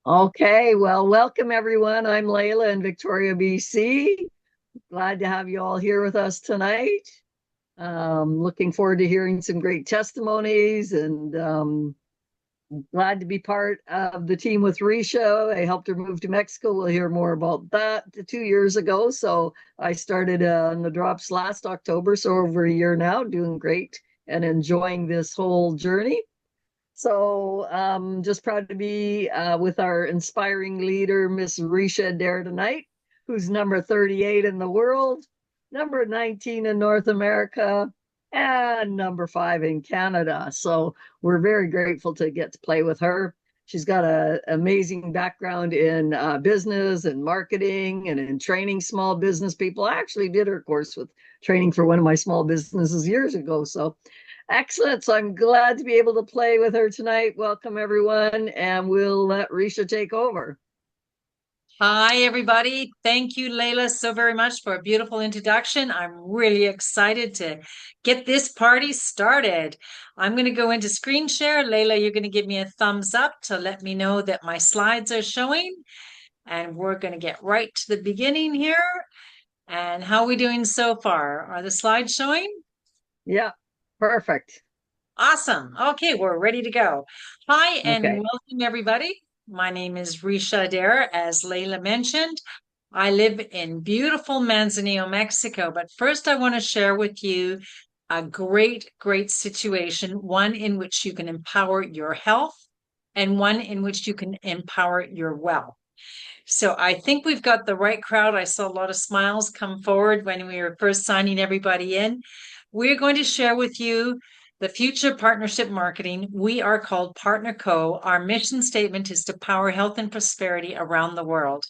Okay, well, welcome everyone. I'm Layla in Victoria, BC. Glad to have you all here with us tonight. Looking forward to hearing some great testimonies and glad to be part of the team with Risha. I helped her move to Mexico. We'll hear more about that 2 years ago. So I started on the drops last October, so over a year now, doing great and enjoying this whole journey. So just proud to be with our inspiring leader, Miss Ricia Adair tonight, who's number 38 in the world, number 19 in North America, and number 5 in Canada. So we're very grateful to get to play with her. She's got an amazing background in business and marketing and in training small business people. I actually did her course with training for one of my small businesses years ago. So excellent. So I'm glad to be able to play with her tonight. Welcome, everyone. And we'll let Risha take over. Hi, everybody. Thank you, Layla, so very much for a beautiful introduction. I'm really excited to get this party started. I'm going to go into screen share. Layla, you're going to give me a thumbs up to let me know that my slides are showing. And we're going to get right to the beginning here. And how are we doing so far? Are the slides showing? Yeah, perfect. Awesome. Okay, we're ready to go. Hi, and Okay. welcome, everybody. My name is Ricia Adair, as Layla mentioned. I live in beautiful Manzanillo, Mexico. But first, I want to share with you a great situation, one in which you can empower your health and one in which you can empower your wealth. So I think we've got the right crowd. I saw a lot of smiles come forward when we were first signing everybody in. We're going to share with you the future partnership marketing. We are called Partner Co. Our mission statement is to power health and prosperity around the world.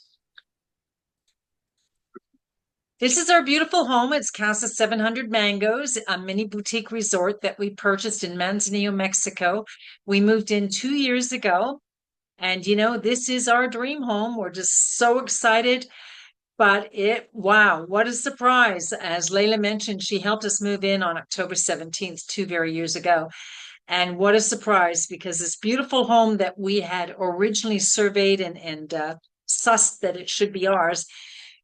This is our beautiful home. It's Casa 700 Mangoes, a mini boutique resort that we purchased in Manzanillo, Mexico. We moved in 2 years ago. And this is our dream home. We're just so excited. But wow, what a surprise. As Layla mentioned, she helped us move in on October 17th, 2 years ago. And what a surprise, because this beautiful home that we had originally surveyed and sussed that it should be ours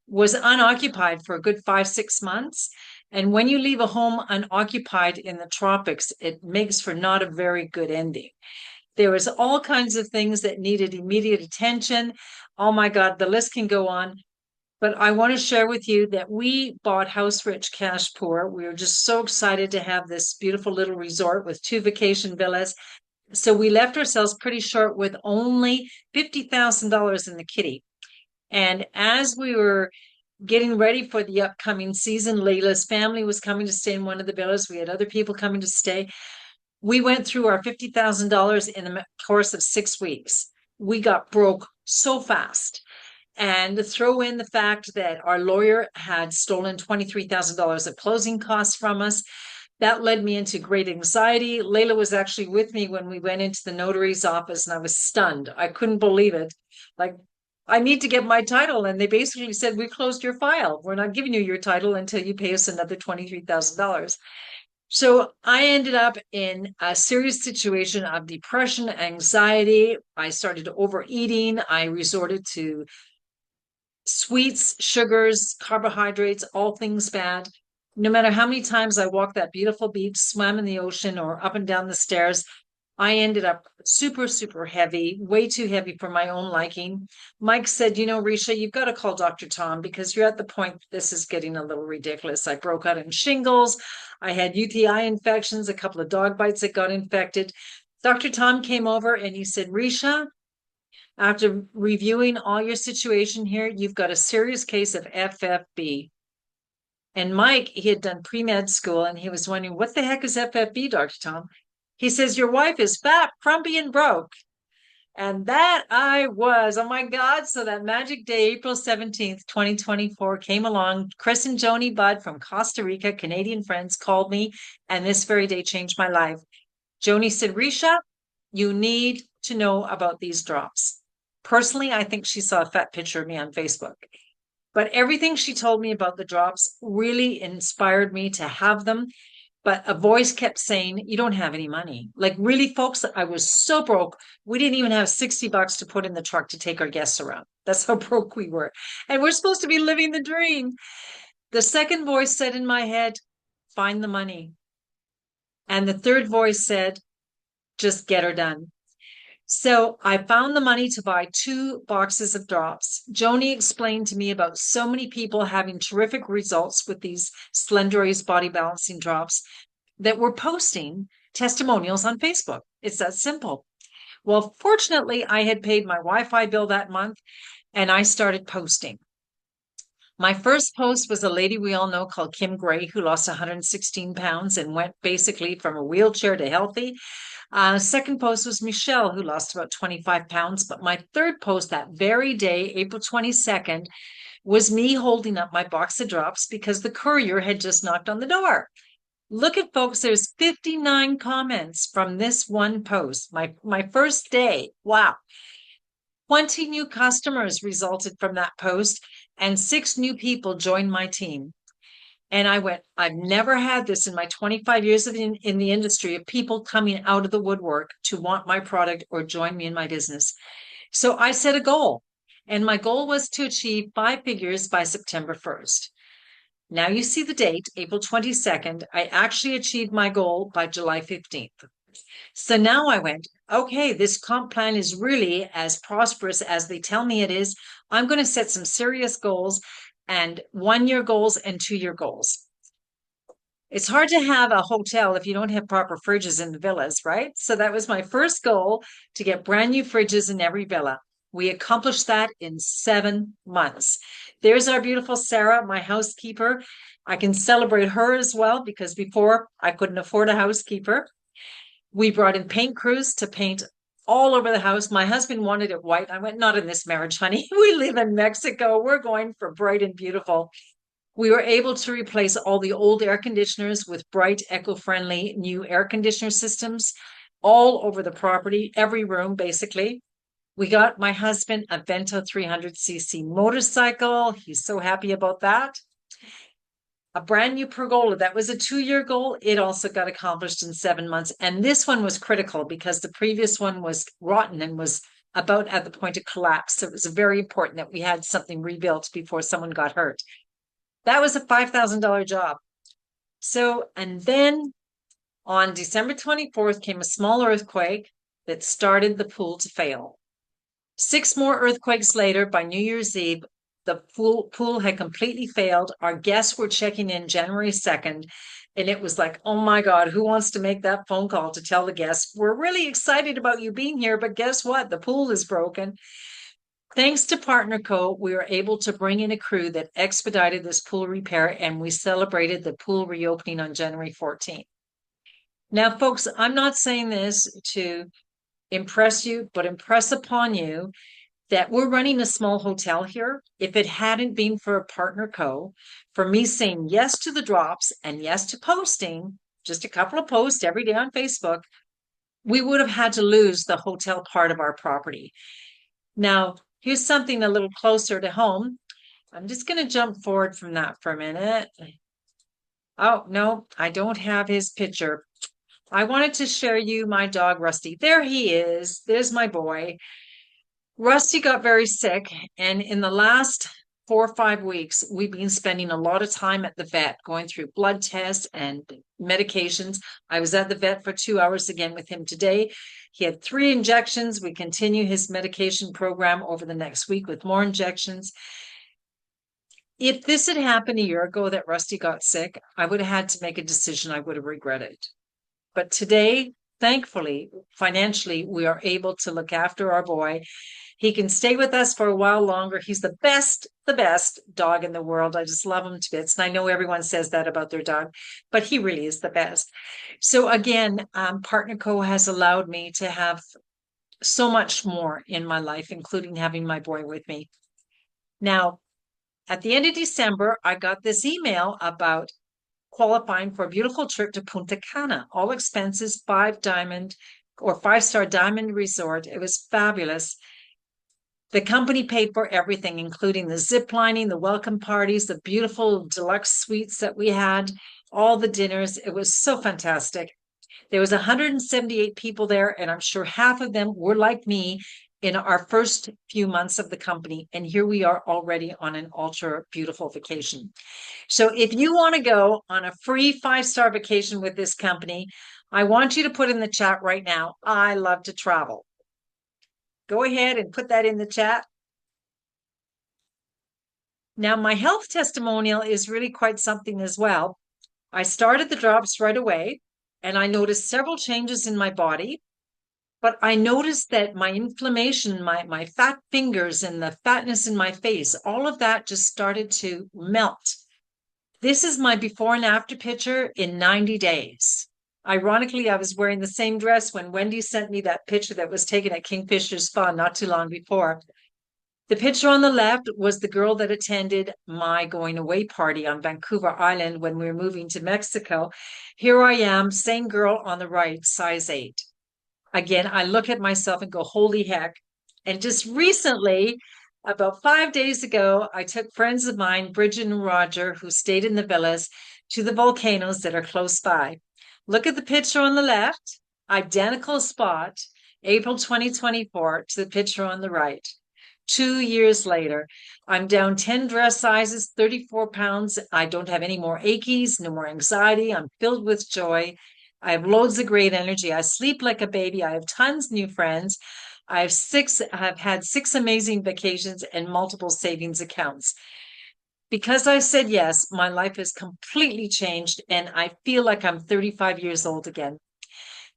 was unoccupied for a good 5, 6 months. And when you leave a home unoccupied in the tropics, it makes for not a very good ending. There was all kinds of things that needed immediate attention. Oh my God, the list can go on. But I want to share with you that we bought House Rich Cash Poor. We were just so excited to have this beautiful little resort with 2 vacation villas. So we left ourselves pretty short with only $50,000 in the kitty. And as we were getting ready for the upcoming season, Layla's family was coming to stay in one of the villas. We had other people coming to stay. We went through our $50,000 in the course of 6 weeks. We got broke so fast. And to throw in the fact that our lawyer had stolen $23,000 of closing costs from us, that led me into great anxiety. Layla was actually with me when we went into the notary's office, and I was stunned. I couldn't believe it. Like, I need to get my title. And they basically said, we closed your file. We're not giving you your title until you pay us another $23,000. So I ended up in a serious situation of depression, anxiety. I started overeating. I resorted to sweets, sugars, carbohydrates, all things bad. No matter how many times I walked that beautiful beach, swam in the ocean, or up and down the stairs, I ended up super heavy, way too heavy for my own liking. Mike said, Risha, you've got to call Dr. Tom because you're at the point this is getting a little ridiculous. I broke out in shingles. I had UTI infections, a couple of dog bites that got infected. Dr. Tom came over and he said, Risha, after reviewing all your situation here, you've got a serious case of FFB. And Mike, he had done pre-med school and he was wondering, what the heck is FFB, Dr. Tom? He says, your wife is fat, frumpy, and broke. And that I was. Oh my God. So that magic day, April 17th, 2024, came along. Chris and Joni Budd from Costa Rica, Canadian friends, called me, and this very day changed my life. Joni said, Risha, you need to know about these drops. Personally, I think she saw a fat picture of me on Facebook. But everything she told me about the drops really inspired me to have them. But a voice kept saying, you don't have any money. Like, really, folks, I was so broke. We didn't even have $60 to put in the truck to take our guests around. That's how broke we were. And we're supposed to be living the dream. The second voice said in my head, find the money. And the third voice said, just get her done. So I found the money to buy 2 boxes of drops. Joni explained to me about so many people having terrific results with these Slenderies body balancing drops that were posting testimonials on Facebook. It's that simple. Well, fortunately, I had paid my Wi-Fi bill that month and I started posting. My first post was a lady we all know called Kim Gray, who lost 116 pounds and went basically from a wheelchair to healthy. Second post was Michelle, who lost about 25 pounds. But my third post that very day, April 22nd, was me holding up my box of drops because the courier had just knocked on the door. Look at folks, there's 59 comments from this one post, my first day. Wow. 20 new customers resulted from that post, and 6 new people joined my team. And I went, I've never had this in my 25 years in the industry of people coming out of the woodwork to want my product or join me in my business. So I set a goal, and my goal was to achieve 5 figures by September 1st. Now you see the date, April 22nd. I actually achieved my goal by July 15th. So now I went, okay, this comp plan is really as prosperous as they tell me it is. I'm going to set some serious goals, and 1-year goals and 2-year goals. It's hard to have a hotel if you don't have proper fridges in the villas, right? So that was my first goal, to get brand new fridges in every villa. We accomplished that in 7 months. There's our beautiful Sarah, my housekeeper. I can celebrate her as well because before I couldn't afford a housekeeper. We brought in paint crews to paint all over the house. My husband wanted it white. I went, not in this marriage, honey. We live in Mexico. We're going for bright and beautiful. We were able to replace all the old air conditioners with bright, eco-friendly new air conditioner systems all over the property, every room, basically. We got my husband a Vento 300cc motorcycle. He's so happy about that. A brand new pergola. That was a 2-year goal. It also got accomplished in 7 months. And this one was critical because the previous one was rotten and was about at the point of collapse. So it was very important that we had something rebuilt before someone got hurt. That was a $5,000 job. So, and then on December 24th came a small earthquake that started the pool to fail. 6 more earthquakes later, by New Year's Eve, the pool had completely failed. Our guests were checking in January 2nd, and it was like, oh my God, who wants to make that phone call to tell the guests, we're really excited about you being here, but guess what? The pool is broken. Thanks to Partner Co., we were able to bring in a crew that expedited this pool repair, and we celebrated the pool reopening on January 14th. Now, folks, I'm not saying this to impress you, but impress upon you that we're running a small hotel here. If it hadn't been for a Partner Co., for me saying yes to the drops and yes to posting, just a couple of posts every day on Facebook, we would have had to lose the hotel part of our property. Now, here's something a little closer to home. I'm just going to jump forward from that for a minute. Oh, no, I don't have his picture. I wanted to share you my dog, Rusty. There he is. There's my boy. Rusty got very sick, and in the last 4 or 5 weeks, we've been spending a lot of time at the vet, going through blood tests and medications. I was at the vet for 2 hours again with him today. He had 3 injections. We continue his medication program over the next week with more injections. If this had happened a year ago that Rusty got sick, I would have had to make a decision I would have regretted. But today, thankfully, financially, we are able to look after our boy. He can stay with us for a while longer. He's the best dog in the world. I just love him to bits. And I know everyone says that about their dog, but he really is the best. So again, Partner Co. has allowed me to have so much more in my life, including having my boy with me. Now, at the end of December, I got this email about qualifying for a beautiful trip to Punta Cana, all expenses, 5-star diamond resort. It was fabulous. The company paid for everything, including the zip lining, the welcome parties, the beautiful deluxe suites that we had, all the dinners. It was so fantastic. There was 178 people there, and I'm sure half of them were like me in our first few months of the company. And here we are already on an ultra beautiful vacation. So if you want to go on a free 5-star vacation with this company, I want you to put in the chat right now, I love to travel. Go ahead and put that in the chat. Now, my health testimonial is really quite something as well. I started the drops right away, and I noticed several changes in my body. But I noticed that my inflammation, my fat fingers and the fatness in my face, all of that just started to melt. This is my before and after picture in 90 days. Ironically, I was wearing the same dress when Wendy sent me that picture that was taken at Kingfisher Spa not too long before. The picture on the left was the girl that attended my going away party on Vancouver Island when we were moving to Mexico. Here I am, same girl on the right, size 8. Again, I look at myself and go, holy heck. And just recently, about 5 days ago, I took friends of mine, Bridget and Roger, who stayed in the villas, to the volcanoes that are close by. Look at the picture on the left, identical spot, April 2024, to the picture on the right. 2 years later, I'm down 10 dress sizes, 34 pounds. I don't have any more achies, no more anxiety. I'm filled with joy. I have loads of great energy. I sleep like a baby. I have tons of new friends. I've had 6 amazing vacations and multiple savings accounts. Because I said yes, my life has completely changed and I feel like I'm 35 years old again.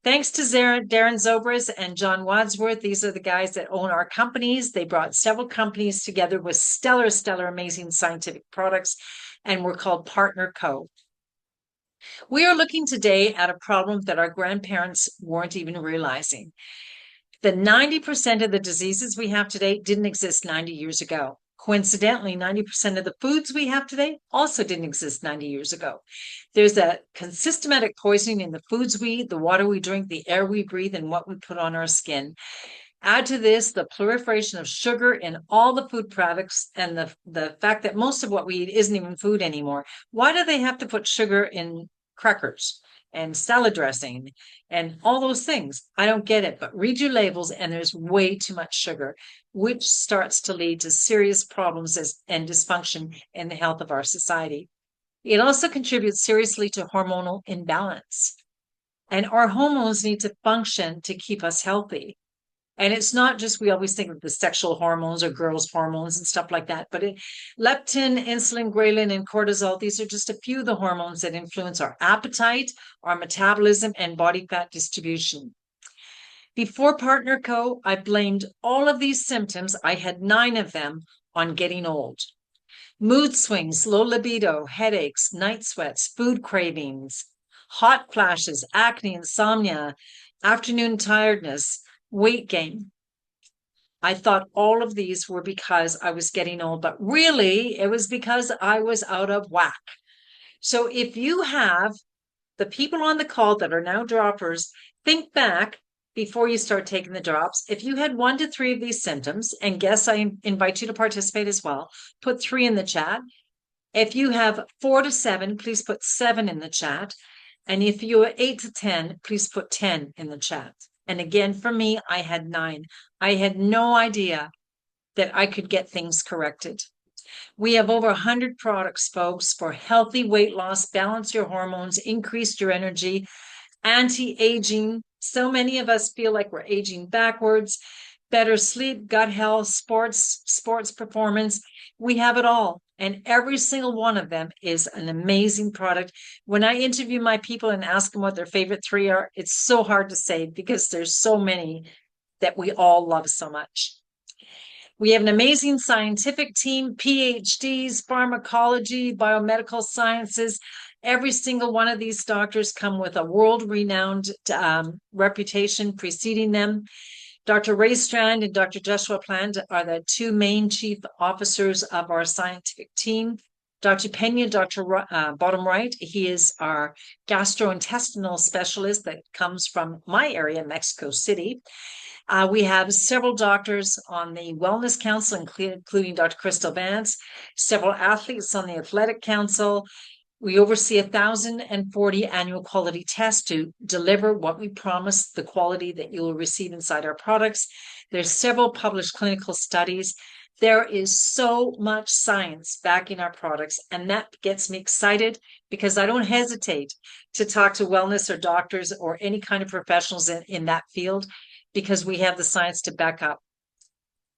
Thanks to Darren Zobris and John Wadsworth. These are the guys that own our companies. They brought several companies together with stellar, amazing scientific products, and we're called Partner Co. We are looking today at a problem that our grandparents weren't even realizing. The 90% of the diseases we have today didn't exist 90 years ago. Coincidentally, 90% of the foods we have today also didn't exist 90 years ago. There's a systematic poisoning in the foods we eat, the water we drink, the air we breathe, and what we put on our skin. Add to this the proliferation of sugar in all the food products and the fact that most of what we eat isn't even food anymore. Why do they have to put sugar in crackers and salad dressing and all those things? I don't get it, but read your labels and there's way too much sugar, which starts to lead to serious problems and dysfunction in the health of our society. It also contributes seriously to hormonal imbalance. And our hormones need to function to keep us healthy. And it's not just, we always think of the sexual hormones or girls' hormones and stuff like that, but leptin, insulin, ghrelin, and cortisol, these are just a few of the hormones that influence our appetite, our metabolism, and body fat distribution. Before Partner Co., I blamed all of these symptoms, I had 9 of them, on getting old. Mood swings, low libido, headaches, night sweats, food cravings, hot flashes, acne, insomnia, afternoon tiredness, weight gain. I thought all of these were because I was getting old, but really it was because I was out of whack. So if you have the people on the call that are now droppers, think back before you start taking the drops. If you had 1 to 3 of these symptoms, and guess I invite you to participate as well, put 3 in the chat. If you have 4 to 7, please put 7 in the chat. And if you are 8 to 10, please put 10 in the chat. And again, for me, I had 9. I had no idea that I could get things corrected. We have over 100 products, folks, for healthy weight loss, balance your hormones, increase your energy, anti-aging. So many of us feel like we're aging backwards, better sleep, gut health, sports performance. We have it all. And every single one of them is an amazing product. When I interview my people and ask them what their favorite 3 are, it's so hard to say because there's so many that we all love so much. We have an amazing scientific team, PhDs, pharmacology, biomedical sciences. Every single one of these doctors come with a world-renowned reputation preceding them. Dr. Ray Strand and Dr. Joshua Plant are the 2 main chief officers of our scientific team. Dr. Pena, bottom right, he is our gastrointestinal specialist that comes from my area, Mexico City. We have several doctors on the Wellness Council, including Dr. Crystal Vance, several athletes on the Athletic Council. We oversee 1,040 annual quality tests to deliver what we promise, the quality that you will receive inside our products. There's several published clinical studies. There is so much science backing our products, and that gets me excited because I don't hesitate to talk to wellness or doctors or any kind of professionals in that field because we have the science to back up.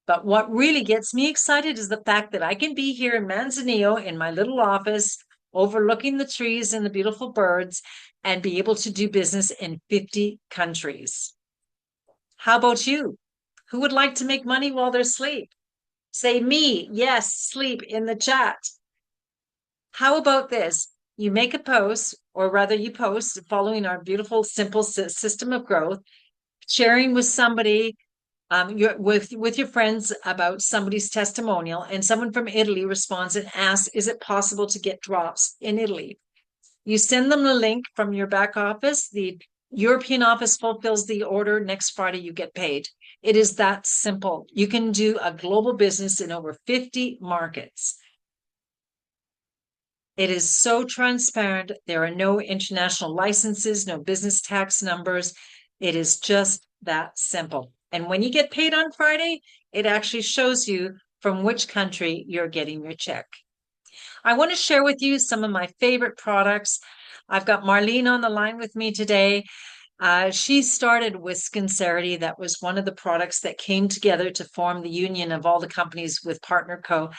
But what really gets me excited is the fact that I can be here in Manzanillo in my little office, overlooking the trees and the beautiful birds, and be able to do business in 50 countries. How about you? Who would like to make money while they're asleep? Say me, yes, sleep in the chat. How about this? You make a post, or rather you post following our beautiful, simple system of growth, sharing with somebody, with your friends about somebody's testimonial, and someone from Italy responds and asks, is it possible to get drops in Italy? You send them the link from your back office. The European office fulfills the order. Next Friday, you get paid. It is that simple. You can do a global business in over 50 markets. It is so transparent. There are no international licenses, no business tax numbers. It is just that simple. And when you get paid on Friday, it actually shows you from which country you're getting your check. I want to share with you some of my favorite products. I've got Marlene on the line with me today. She started with Sincerity. That was one of the products that came together to form the union of all the companies with Partner Co.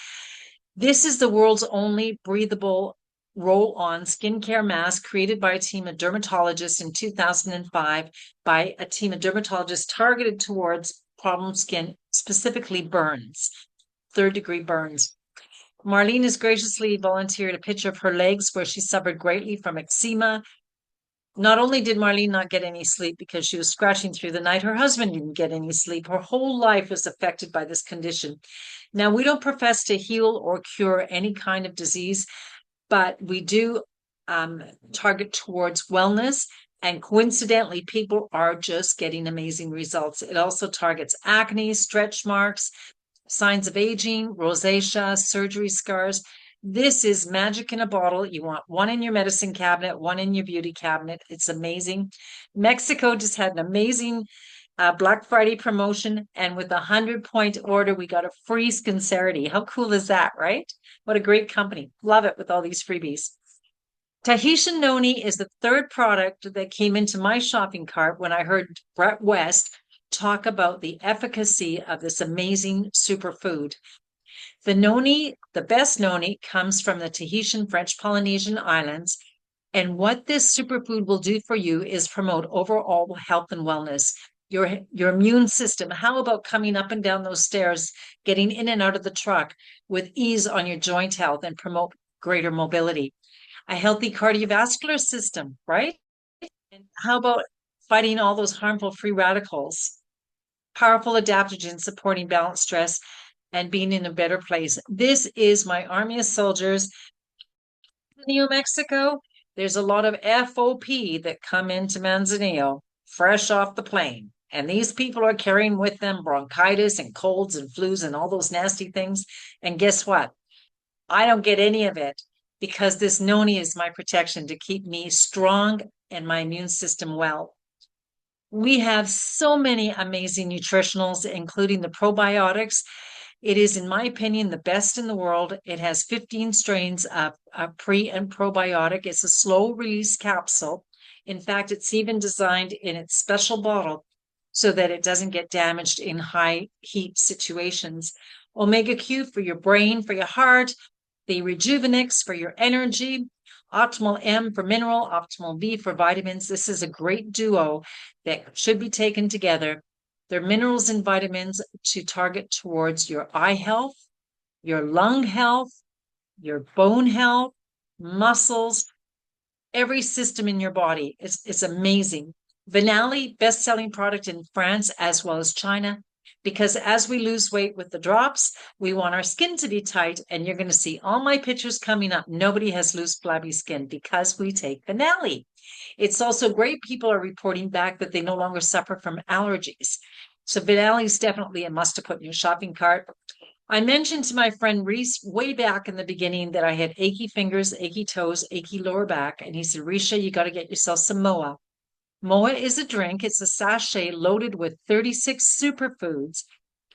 This is the world's only breathable roll-on skincare mask created by a team of dermatologists in 2005 by a team of dermatologists targeted towards problem skin, specifically burns, third-degree burns. Marlene has graciously volunteered a picture of her legs where she suffered greatly from eczema. Not only did Marlene not get any sleep because she was scratching through the night, her husband didn't get any sleep. Her whole life was affected by this condition. Now, we don't profess to heal or cure any kind of disease, but we do target towards wellness. And coincidentally, people are just getting amazing results. It also targets acne, stretch marks, signs of aging, rosacea, surgery scars. This is magic in a bottle. You want one in your medicine cabinet, one in your beauty cabinet. It's amazing. Mexico just had an amazing Black Friday promotion. And with a 100-point order, we got a free Sincerity. How cool is that, right? What a great company. Love it with all these freebies. Tahitian Noni is the third product that came into my shopping cart when I heard Brett West talk about the efficacy of this amazing superfood. The noni, the best noni, comes from the Tahitian French Polynesian Islands. And what this superfood will do for you is promote overall health and wellness. Your immune system. How about coming up and down those stairs, getting in and out of the truck with ease on your joint health and promote greater mobility? A healthy cardiovascular system, right? And how about fighting all those harmful free radicals? Powerful adaptogens supporting balanced stress and being in a better place. This is my army of soldiers. New Mexico, there's a lot of FOP that come into Manzanillo fresh off the plane. And these people are carrying with them bronchitis and colds and flus and all those nasty things. And guess what? I don't get any of it because this noni is my protection to keep me strong and my immune system well. We have so many amazing nutritionals, including the probiotics. It is, in my opinion, the best in the world. It has 15 strains of pre and probiotic. It's a slow release capsule. In fact, it's even designed in its special bottle so that it doesn't get damaged in high heat situations. Omega Q for your brain, for your heart, the Rejuvenix for your energy, Optimal M for mineral, Optimal V for vitamins. This is a great duo that should be taken together. They're minerals and vitamins to target towards your eye health, your lung health, your bone health, muscles, every system in your body. It's amazing. Vinali, best-selling product in France as well as China. because as we lose weight with the drops, we want our skin to be tight. And you're going to see all my pictures coming up. Nobody has loose, flabby skin because we take Finale. It's also great. People are reporting back that they no longer suffer from allergies. So Finale is definitely a must to put in your shopping cart. I mentioned to my friend Reese way back in the beginning that I had achy fingers, achy toes, achy lower back. And he said, Ricia, you got to get yourself some MOA. MOA is a drink. It's a sachet loaded with 36 superfoods,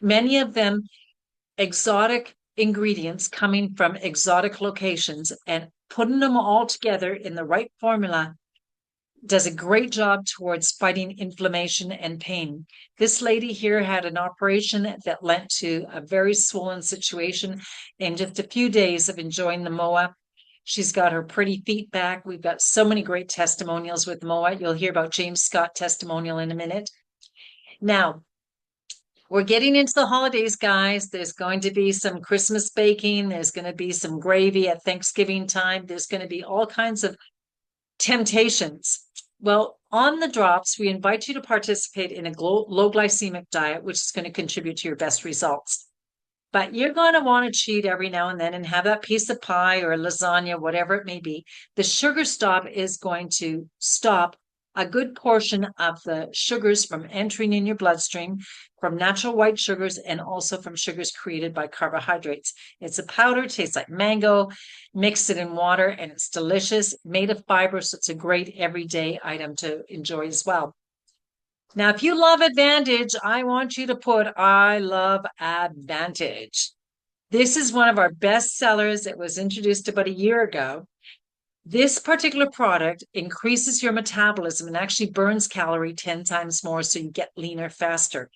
many of them exotic ingredients coming from exotic locations, and putting them all together in the right formula does a great job towards fighting inflammation and pain. This lady here had an operation that led to a very swollen situation in just a few days of enjoying the MOA. She's got her pretty feet back. We've got so many great testimonials with MOA. You'll hear about James Scott testimonial in a minute. Now, we're getting into the holidays, guys. There's going to be some Christmas baking. There's going to be some gravy at Thanksgiving time. There's going to be all kinds of temptations. Well, on the drops, we invite you to participate in a low glycemic diet, which is going to contribute to your best results. But you're going to want to cheat every now and then and have that piece of pie or lasagna, whatever it may be. The sugar stop is going to stop a good portion of the sugars from entering in your bloodstream, from natural white sugars and also from sugars created by carbohydrates. It's a powder, tastes like mango. Mix it in water and it's delicious, made of fiber, so it's a great everyday item to enjoy as well. Now, if you love Advantage, I want you to put I love Advantage. This is one of our best sellers. It was introduced about a year ago. This particular product increases your metabolism and actually burns calorie 10 times more, so you get leaner faster.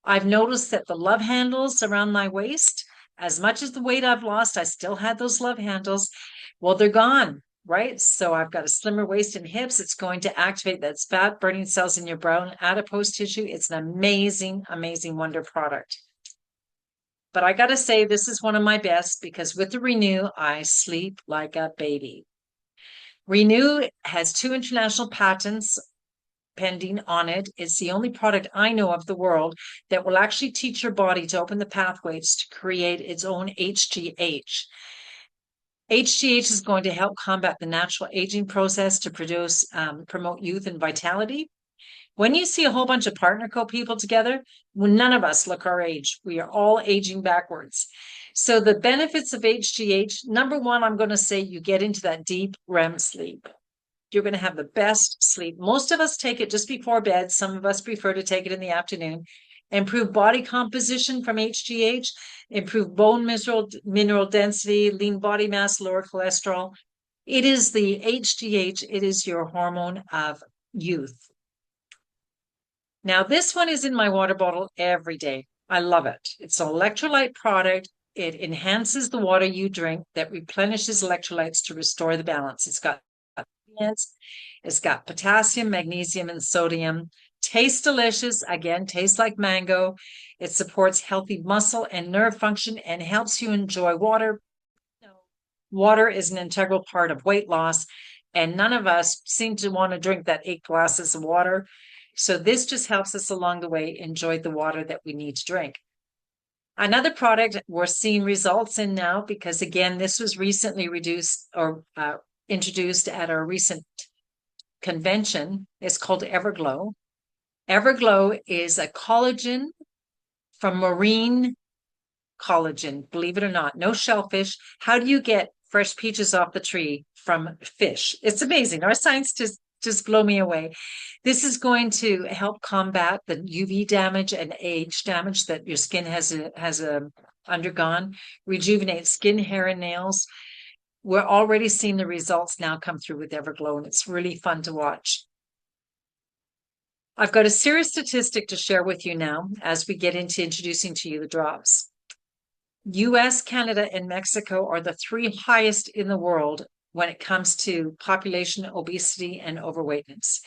I've noticed that the love handles around my waist, as much as the weight I've lost, I still had those love handles. Well, they're gone, right? So I've got a slimmer waist and hips. It's going to activate those fat burning cells in your brown adipose tissue. It's an amazing, amazing wonder product. But I got to say, this is one of my best because with the Renew, I sleep like a baby. Renew has 2 international patents pending on it. It's the only product I know of the world that will actually teach your body to open the pathways to create its own HGH. HGH is going to help combat the natural aging process to promote youth and vitality. When you see a whole bunch of partner co-people together, well, none of us look our age. We are all aging backwards. So the benefits of HGH, number one, I'm going to say you get into that deep REM sleep. You're going to have the best sleep. Most of us take it just before bed. Some of us prefer to take it in the afternoon. Improve body composition from HGH, improve bone mineral density, lean body mass, lower cholesterol. It is the HGH. It is your hormone of youth. Now, this one is in my water bottle every day. I love it. It's an electrolyte product. It enhances the water you drink that replenishes electrolytes to restore the balance. It's got potassium, magnesium, and sodium. Tastes delicious. Again, tastes like mango. It supports healthy muscle and nerve function and helps you enjoy water. Water is an integral part of weight loss, and none of us seem to want to drink that 8 glasses of water. So this just helps us along the way enjoy the water that we need to drink. Another product we're seeing results in now, because again, this was recently introduced at our recent convention. It's called Everglow. Everglow is a collagen from marine collagen, believe it or not. No shellfish. How do you get fresh peaches off the tree from fish? It's amazing. Our science just blow me away. This is going to help combat the UV damage and age damage that your skin has undergone, rejuvenate skin, hair, and nails. We're already seeing the results now come through with Everglow, and it's really fun to watch. I've got a serious statistic to share with you now as we get into introducing to you the drops. US, Canada, and Mexico are the 3 highest in the world when it comes to population obesity and overweightness.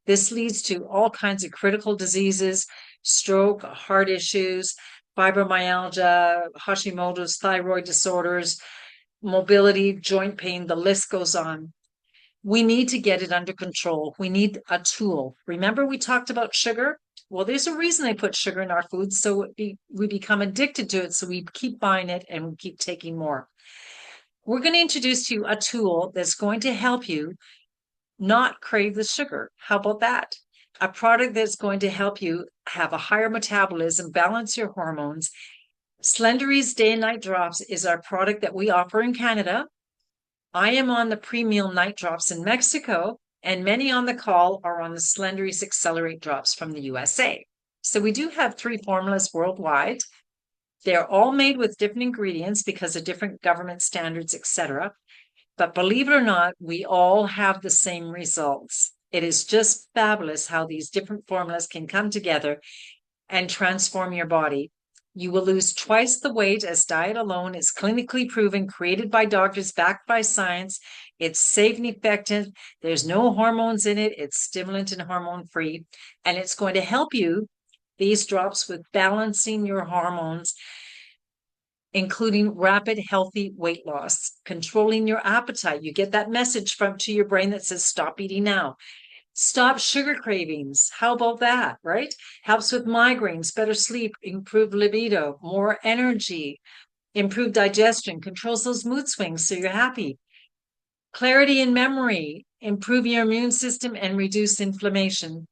This leads to all kinds of critical diseases, stroke, heart issues, fibromyalgia, Hashimoto's, thyroid disorders, mobility, joint pain, the list goes on. We need to get it under control. We need a tool. Remember, we talked about sugar? Well, there's a reason they put sugar in our food, so we become addicted to it. So we keep buying it and we keep taking more. We're going to introduce to you a tool that's going to help you not crave the sugar. How about that? A product that's going to help you have a higher metabolism, balance your hormones. Slendery's Day and Night Drops is our product that we offer in Canada. I am on the pre-meal night drops in Mexico, and many on the call are on the Slendery's Accelerate drops from the USA. So we do have 3 formulas worldwide. They're all made with different ingredients because of different government standards, etc. But believe it or not, we all have the same results. It is just fabulous how these different formulas can come together and transform your body. You will lose twice the weight as diet alone. It's clinically proven, created by doctors, backed by science. It's safe and effective. There's no hormones in it. It's stimulant and hormone free. And it's going to help you, these drops, with balancing your hormones, including rapid, healthy weight loss, controlling your appetite. You get that message to your brain that says, stop eating now. Stop sugar cravings. How about that, right? Helps with migraines, better sleep, improved libido, more energy, improved digestion, controls those mood swings so you're happy. Clarity in memory, improve your immune system and reduce inflammation.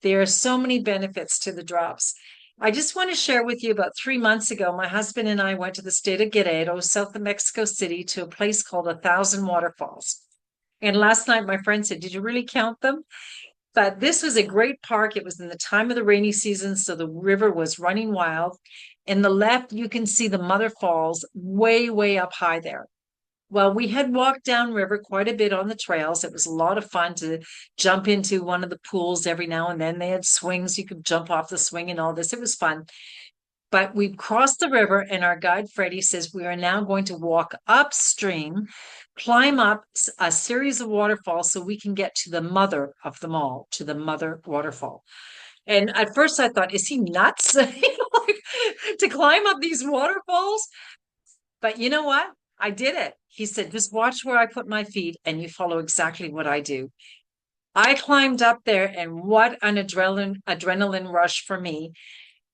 There are so many benefits to the drops. I just want to share with you about 3 months ago, my husband and I went to the state of Guerrero, south of Mexico City, to a place called 1,000 Waterfalls. And last night, my friend said, did you really count them? But this was a great park. It was in the time of the rainy season, so the river was running wild. In the left, you can see the Mother Falls way, way up high there. Well, we had walked down river quite a bit on the trails. It was a lot of fun to jump into one of the pools every now and then. They had swings. You could jump off the swing and all this. It was fun. But we crossed the river, and our guide, Freddie, says we are now going to walk upstream, climb up a series of waterfalls so we can get to the mother of them all, to the Mother Waterfall. And at first I thought, is he nuts to climb up these waterfalls? But you know what? I did it. He said, just watch where I put my feet and you follow exactly what I do. I climbed up there, and what an adrenaline rush for me.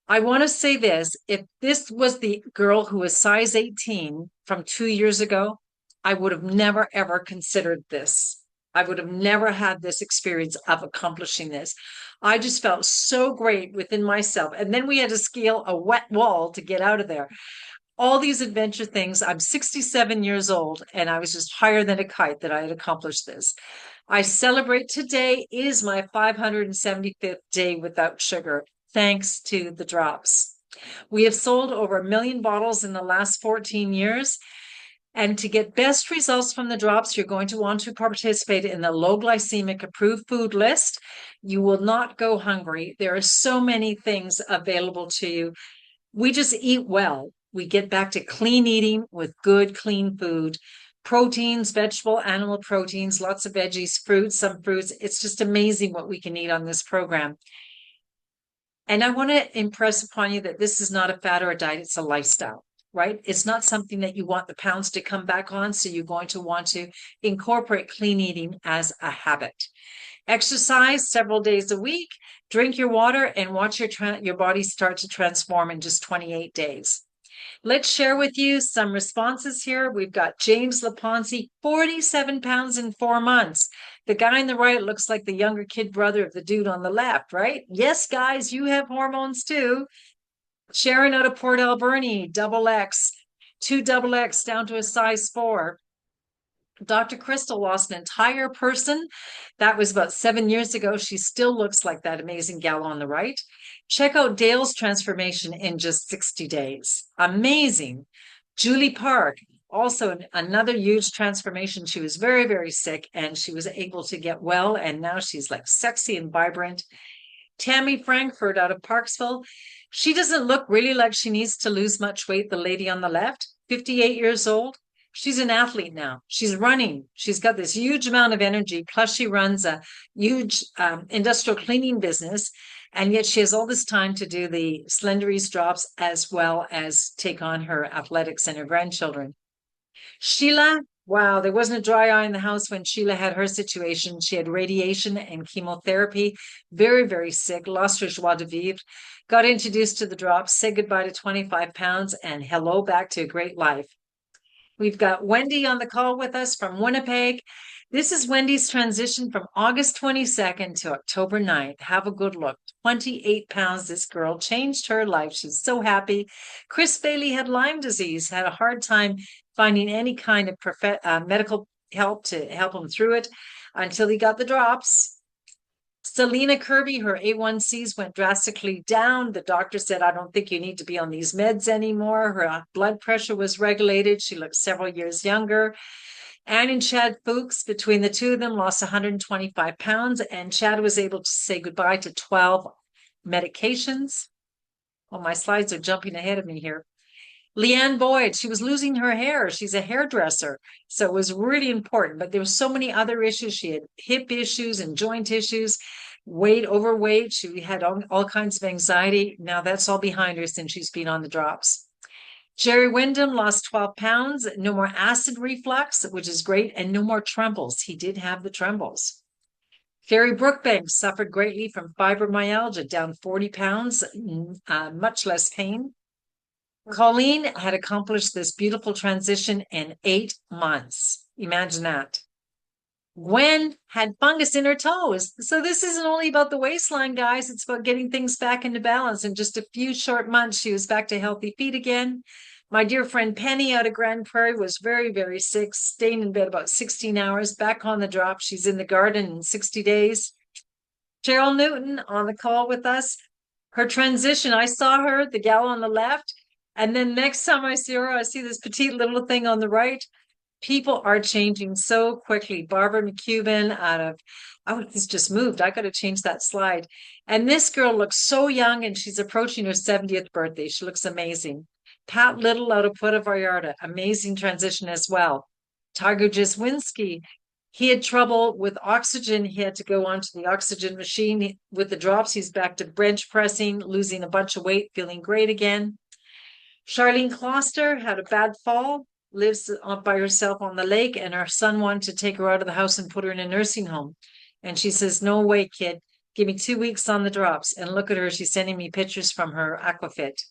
I want to say this, if this was the girl who was size 18 from 2 years ago, I would have never, ever considered this. I would have never had this experience of accomplishing this. I just felt so great within myself. And then we had to scale a wet wall to get out of there. All these adventure things. I'm 67 years old, and I was just higher than a kite that I had accomplished this. I celebrate today is my 575th day without sugar, thanks to the drops. We have sold over 1 million bottles in the last 14 years. And to get best results from the drops, you're going to want to participate in the low glycemic approved food list. You will not go hungry. There are so many things available to you. We just eat well. We get back to clean eating with good, clean food. Proteins, vegetable, animal proteins, lots of veggies, fruits, some fruits. It's just amazing what we can eat on this program. And I want to impress upon you that this is not a fad or a diet, it's a lifestyle, right? It's not something that you want the pounds to come back on, so you're going to want to incorporate clean eating as a habit. Exercise several days a week, drink your water, and watch your body start to transform in just 28 days. Let's share with you some responses here. We've got James Laponzi, 47 pounds in 4 months. The guy on the right looks like the younger kid brother of the dude on the left, right? Yes, guys, you have hormones too. Sharon out of Port Alberni, XX, 2XX down to a size 4. Dr. Crystal lost an entire person. That was about 7 years ago. She still looks like that amazing gal on the right. Check out Dale's transformation in just 60 days. Amazing. Julie Park, also another huge transformation. She was very, very sick, and she was able to get well, and now she's like sexy and vibrant. Tammy Frankfurt out of Parksville. She doesn't look really like she needs to lose much weight, the lady on the left, 58 years old. She's an athlete now. She's running. She's got this huge amount of energy. Plus, she runs a huge industrial cleaning business. And yet she has all this time to do the Slendery's drops as well as take on her athletics and her grandchildren. Sheila Wow, there wasn't a dry eye in the house when Sheila had her situation. She had radiation and chemotherapy, very, very sick, lost her joie de vivre, got introduced to the drops, said goodbye to 25 pounds, and hello back to a great life. We've got Wendy on the call with us from Winnipeg. This is Wendy's transition from August 22nd to October 9th. Have a good look. 28 pounds. This girl changed her life. She's so happy. Chris Bailey had Lyme disease, had a hard time finding any kind of medical help to help him through it until he got the drops. Selena Kirby, her A1Cs went drastically down. The doctor said, I don't think you need to be on these meds anymore. Her blood pressure was regulated. She looked several years younger. Anne and Chad Fuchs, between the two of them, lost 125 pounds, and Chad was able to say goodbye to 12 medications. Oh, my slides are jumping ahead of me here. Leanne Boyd, she was losing her hair. She's a hairdresser. So it was really important. But there were so many other issues. She had hip issues and joint issues, overweight. She had all kinds of anxiety. Now that's all behind her since she's been on the drops. Jerry Wyndham lost 12 pounds, no more acid reflux, which is great, and no more trembles. He did have the trembles. Carrie Brookbank suffered greatly from fibromyalgia, down 40 pounds, much less pain. Colleen had accomplished this beautiful transition in 8 months. Imagine that. Gwen had fungus in her toes. So this isn't only about the waistline, guys. It's about getting things back into balance. In just a few short months, she was back to healthy feet again. My dear friend Penny out of Grand Prairie was very, very sick, staying in bed about 16 hours, back on the drop. She's in the garden in 60 days. Cheryl Newton on the call with us. Her transition, I saw her, the gal on the left. And then next time I see her, I see this petite little thing on the right. People are changing so quickly. Barbara McCubbin out of, oh, this just moved. I got to change that slide. And this girl looks so young and she's approaching her 70th birthday. She looks amazing. Pat Little out of Puerto Vallarta, amazing transition as well. Tiger Jaswinski, he had trouble with oxygen. He had to go onto the oxygen machine. With the drops, he's back to bench pressing, losing a bunch of weight, feeling great again. Charlene Kloster had a bad fall, lives by herself on the lake, and her son wanted to take her out of the house and put her in a nursing home. And she says, no way, kid. Give me 2 weeks on the drops. And look at her. She's sending me pictures from her Aquafit.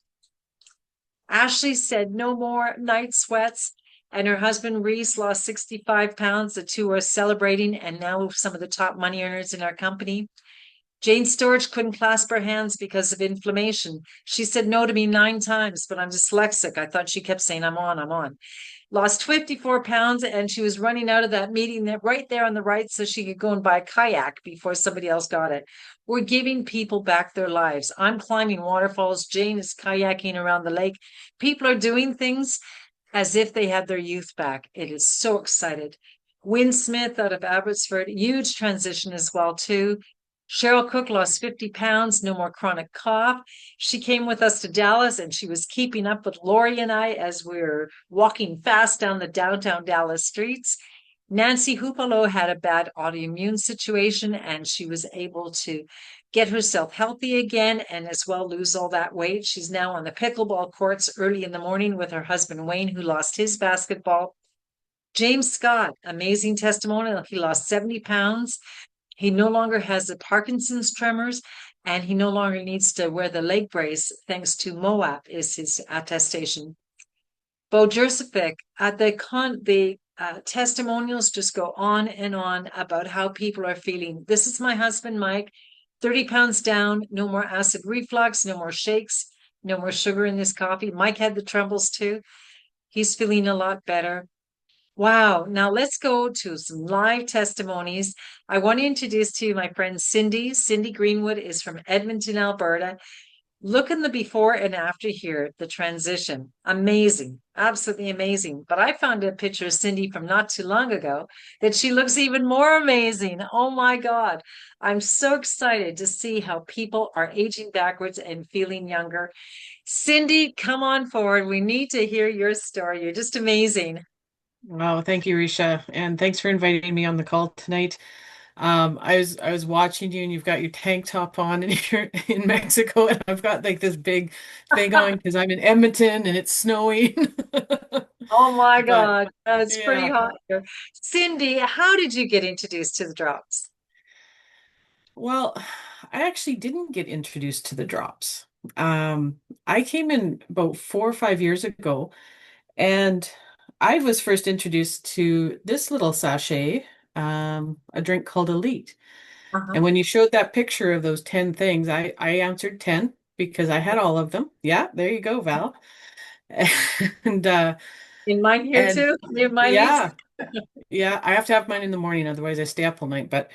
Ashley said no more night sweats. And her husband, Reese, lost 65 pounds. The two are celebrating and now some of the top money earners in our company. Jane Storage couldn't clasp her hands because of inflammation. She said no to me 9 times, but I'm dyslexic. I thought she kept saying, I'm on. Lost 54 pounds, and she was running out of that meeting right there on the right so she could go and buy a kayak before somebody else got it. We're giving people back their lives. I'm climbing waterfalls. Jane is kayaking around the lake. People are doing things as if they had their youth back. It is so excited. Wynn Smith out of Abbotsford, huge transition as well, too. Cheryl Cook lost 50 pounds, no more chronic cough. She came with us to Dallas and she was keeping up with Lori and I as we were walking fast down the downtown Dallas streets. Nancy Hupalo had a bad autoimmune situation and she was able to get herself healthy again and as well lose all that weight. She's now on the pickleball courts early in the morning with her husband Wayne, who lost his basketball. James Scott, amazing testimonial. He lost 70 pounds. He no longer has the Parkinson's tremors, and he no longer needs to wear the leg brace, thanks to MOAP, is his attestation. Bo Jurcevic, at the testimonials just go on and on about how people are feeling. This is my husband, Mike, 30 pounds down, no more acid reflux, no more shakes, no more sugar in his coffee. Mike had the trembles too. He's feeling a lot better. Wow. Now let's go to some live testimonies. I want to introduce to you my friend Cindy. Cindy Greenwood is from Edmonton, Alberta. Look in the before and after here, the transition. Amazing. Absolutely amazing. But I found a picture of Cindy from not too long ago that she looks even more amazing. Oh my God. I'm so excited to see how people are aging backwards and feeling younger. Cindy, come on forward. We need to hear your story. You're just amazing. Oh, thank you, Risha, and thanks for inviting me on the call tonight. I was watching you and you've got your tank top on and you're in Mexico and I've got like this big thing on because I'm in Edmonton and it's snowing. Oh my But God, it's pretty yeah. hot here. Cindy, how did you get introduced to the drops? Well, I actually didn't get introduced to the drops. I came in about 4 or 5 years ago, and I was first introduced to this little sachet, a drink called Elite. Uh-huh. And when you showed that picture of those 10 things, I answered 10 because I had all of them. Yeah, there you go, Val. And In mine here and too. In mine needs. yeah, yeah, I have to have mine in the morning, otherwise I stay up all night. But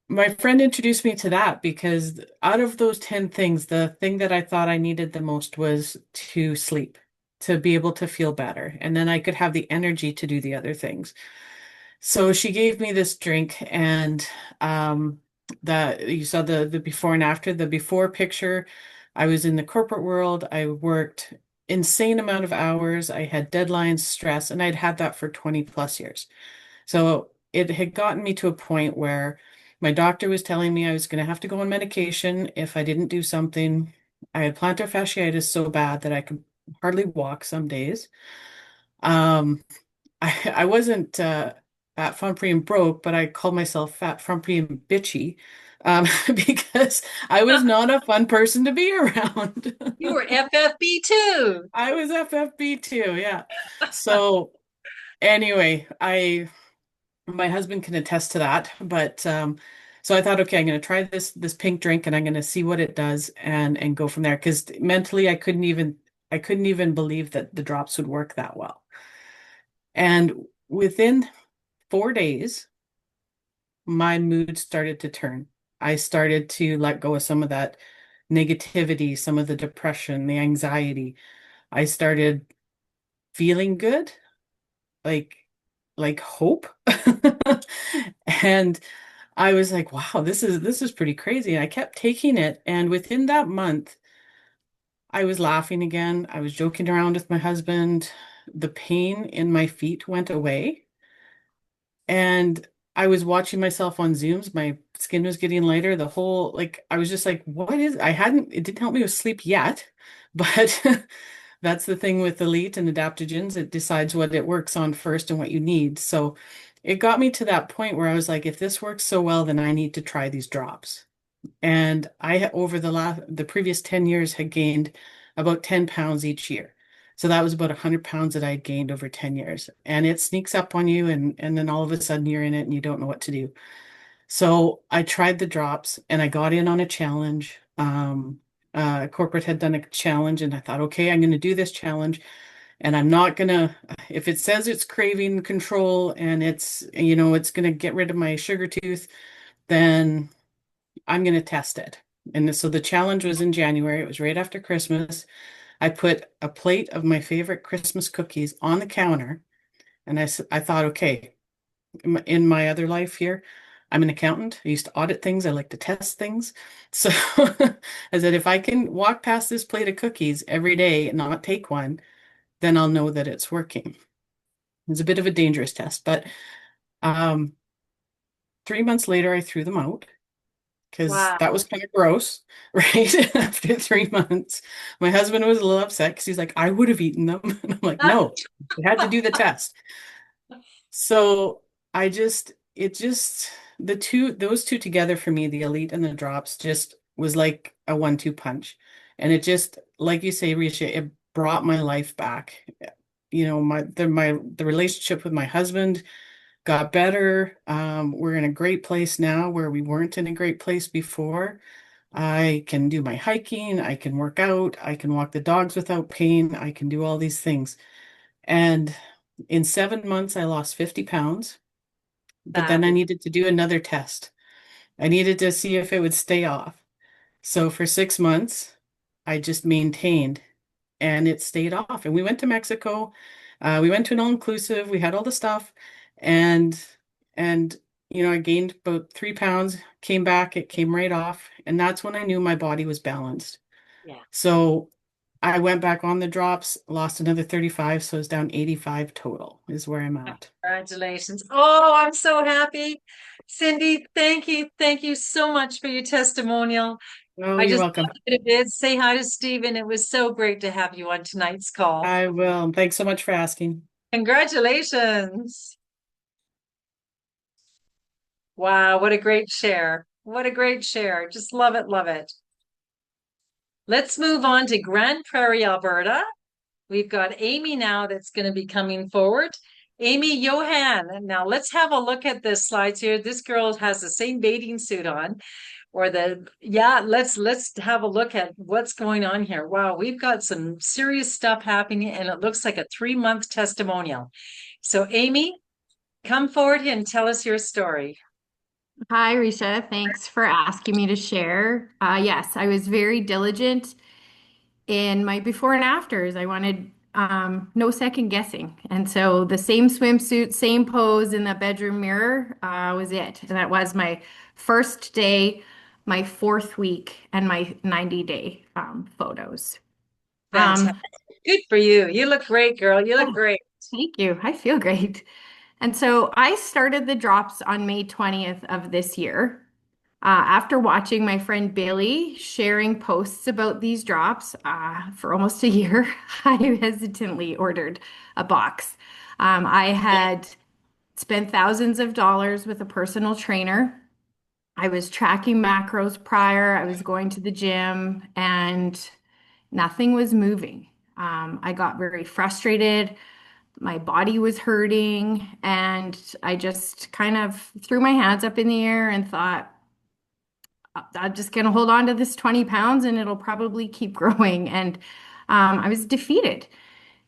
my friend introduced me to that because out of those 10 things, the thing that I thought I needed the most was to sleep, to be able to feel better. And then I could have the energy to do the other things. So she gave me this drink and the you saw the before and after. The before picture, I was in the corporate world. I worked insane amount of hours. I had deadlines, stress, and I'd had that for 20 plus years. So it had gotten me to a point where my doctor was telling me I was going to have to go on medication if I didn't do something. I had plantar fasciitis so bad that I could hardly walk some days. Um, I wasn't fat, frumpy, and broke, but I called myself fat, frumpy, and bitchy because I was not a fun person to be around. You were FFB too. I was FFB too, yeah. So anyway, I my husband can attest to that, but so I thought, okay, I'm going to try this pink drink and I'm going to see what it does and go from there because mentally I couldn't even believe that the drops would work that well. And within 4 days, my mood started to turn. I started to let go of some of that negativity, some of the depression, the anxiety. I started feeling good, like like hope. And I was like, wow, this is pretty crazy. And I kept taking it. And within that month, I was laughing again. I was joking around with my husband. The pain in my feet went away. And I was watching myself on Zooms. My skin was getting lighter. The whole, like, I was just like, it didn't help me with sleep yet, but that's the thing with Elite and adaptogens. It decides what it works on first and what you need. So it got me to that point where I was like, if this works so well, then I need to try these drops. And over the previous 10 years had gained about 10 pounds each year. So that was about 100 pounds that I had gained over 10 years. And it sneaks up on you and then all of a sudden you're in it and you don't know what to do. So I tried the drops and I got in on a challenge. Corporate had done a challenge and I thought, okay, I'm going to do this challenge and I'm not going to, if it says it's craving control and it's going to get rid of my sugar tooth, then I'm going to test it. And so the challenge was in January. It was right after Christmas. I put a plate of my favorite Christmas cookies on the counter. And I thought, okay, in my other life here, I'm an accountant. I used to audit things. I like to test things. So I said, if I can walk past this plate of cookies every day and not take one, then I'll know that it's working. It's a bit of a dangerous test, but um, 3 months later, I threw them out because that Wow. was kind of gross, right? After 3 months, my husband was a little upset because he's like, I would have eaten them. And I'm like, no, we had to do the test. So those two together for me, the Elite and the drops, just was like a 1-2 punch. And it just, like you say, Risha, it brought my life back. The relationship with my husband got better. We're in a great place now where we weren't in a great place before. I can do my hiking, I can work out, I can walk the dogs without pain, I can do all these things. And in 7 months, I lost 50 pounds, but then I Fabulous. needed to do another test. I needed to see if it would stay off. So for 6 months, I just maintained and it stayed off. And we went to Mexico. We went to an all-inclusive. We had all the stuff. And and I gained about 3 pounds, came back, it came right off. And that's when I knew my body was balanced. Yeah. So I went back on the drops, lost another 35, so it's down 85 total is where I'm at. Congratulations. Oh, I'm so happy. Cindy, thank you. Thank you so much for your testimonial. Oh, I you're just welcome. loved it a bit. Say hi to Stephen. It was so great to have you on tonight's call. I will. Thanks so much for asking. Congratulations. Wow, what a great share. What a great share. Just love it, love it. Let's move on to Grand Prairie, Alberta. We've got Amy now that's going to be coming forward. Amy Johann. Now let's have a look at the slides here. This girl has the same bathing suit on, or let's have a look at what's going on here. Wow, we've got some serious stuff happening, and it looks like a 3-month testimonial. So Amy, come forward and tell us your story. Hi, Risha. Thanks for asking me to share. Yes, I was very diligent in my before and afters. I wanted no second guessing. And so the same swimsuit, same pose in the bedroom mirror was it. And that was my first day, my fourth week, and my 90-day photos. Fantastic. Good for you. You look great, girl. You look great. Thank you. I feel great. And so I started the drops on May 20th of this year. After watching my friend Billy sharing posts about these drops for almost a year, I hesitantly ordered a box. I had spent thousands of dollars with a personal trainer. I was tracking macros prior. I was going to the gym and nothing was moving. I got very frustrated. My body was hurting, and I just kind of threw my hands up in the air and thought, I'm just going to hold on to this 20 pounds and it'll probably keep growing. And I was defeated.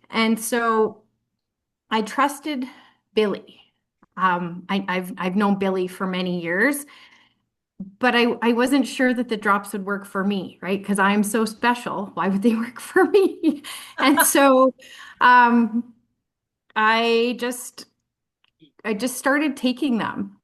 And so I trusted Billy. I've known Billy for many years, but I wasn't sure that the drops would work for me, right? Because I'm so special. Why would they work for me? And so um, I just I just started taking them.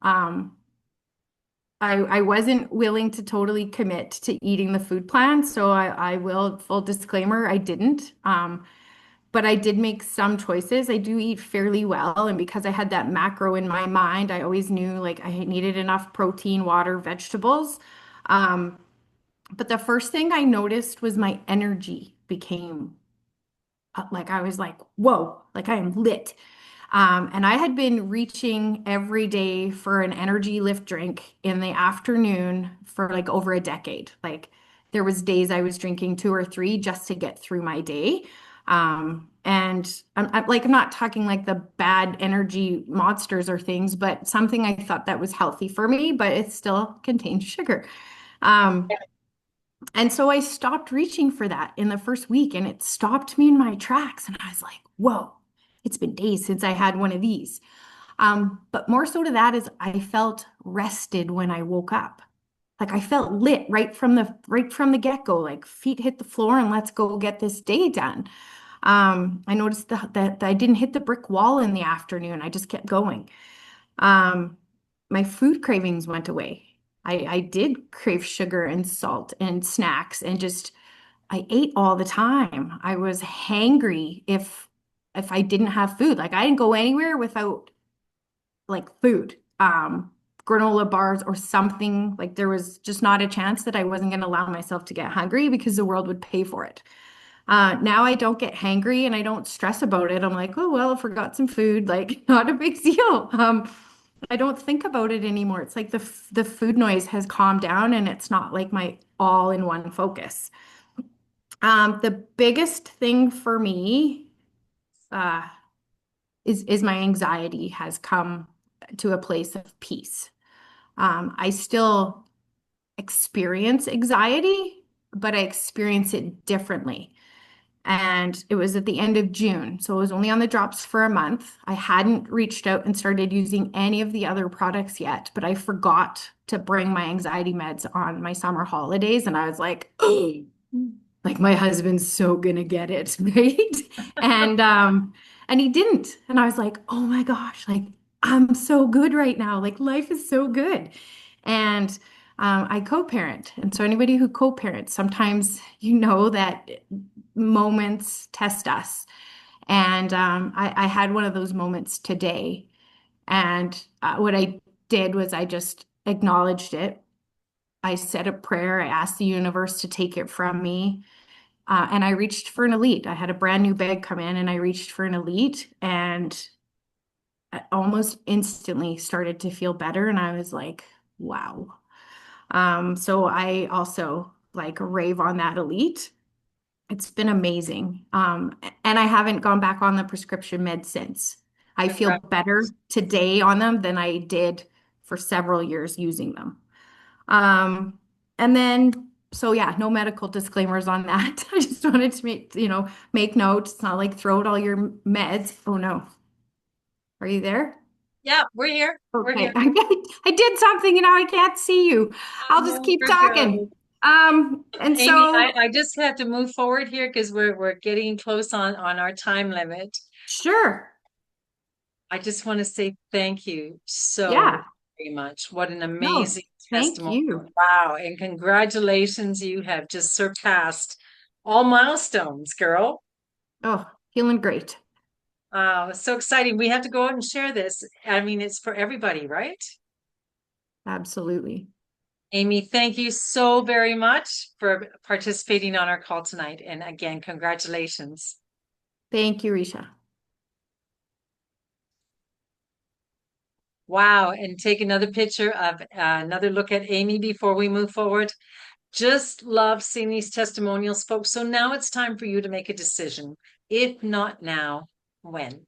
I wasn't willing to totally commit to eating the food plan, so I will, full disclaimer, I didn't. But I did make some choices. I do eat fairly well, and because I had that macro in my mind, I always knew like I needed enough protein, water, vegetables. Um, but the first thing I noticed was my energy became like I was like, whoa, like I am lit. And I had been reaching every day for an energy lift drink in the afternoon for like over a decade. Like there was days I was drinking 2 or 3 just to get through my day. And I'm not talking like the bad energy monsters or things, but something I thought that was healthy for me, but it still contained sugar. Um, and so I stopped reaching for that in the first week, and it stopped me in my tracks. And I was like, whoa, it's been days since I had one of these. But more so to that is I felt rested when I woke up. Like I felt lit right from the get-go, like feet hit the floor and let's go get this day done. I noticed that I didn't hit the brick wall in the afternoon. I just kept going. Um, my food cravings went away. I did crave sugar and salt and snacks and just I ate all the time. I was hangry if I didn't have food. Like I didn't go anywhere without like food, granola bars or something. Like there was just not a chance that I wasn't going to allow myself to get hungry because the world would pay for it. Now I don't get hangry and I don't stress about it. I'm like, oh, well, I forgot some food, like not a big deal. I don't think about it anymore. It's like the food noise has calmed down and it's not like my all-in-one focus. The biggest thing for me uh, is my anxiety has come to a place of peace. I still experience anxiety, but I experience it differently. And it was at the end of June. So it was only on the drops for a month. I hadn't reached out and started using any of the other products yet, but I forgot to bring my anxiety meds on my summer holidays. And I was like, oh, like my husband's so gonna get it, right? And he didn't. And I was like, oh my gosh, like I'm so good right now. Like life is so good. And I co-parent. And so anybody who co-parents, sometimes you know that moments test us. And I had one of those moments today. And what I did was I just acknowledged it. I said a prayer. I asked the universe to take it from me. And I reached for an elite. I had a brand new bag come in and I reached for an elite and I almost instantly started to feel better. And I was like, wow. So I also like rave on that elite. It's been amazing. And I haven't gone back on the prescription meds since. I feel better today on them than I did for several years using them. And then, so yeah, no medical disclaimers on that. I just wanted to make notes. It's not like throw out all your meds. Oh no. Are you there? Yeah, we're here. We're Okay. here. I did something and now I can't see you. I'll just keep We're talking. good. And Amy, so I just have to move forward here because we're getting close on our time limit. sure. I just want to say thank you so Yeah. very much. What an No, amazing thank testimony. you. Wow. And congratulations. You have just surpassed all milestones, girl. Oh, feeling great. So exciting. We have to go out and share this. I mean, it's for everybody, right? Absolutely. Amy, thank you so very much for participating on our call tonight. And again, congratulations. Thank you, Risha. Wow. And take another picture of another look at Amy before we move forward. Just love seeing these testimonials, folks. So now it's time for you to make a decision. If not now, when?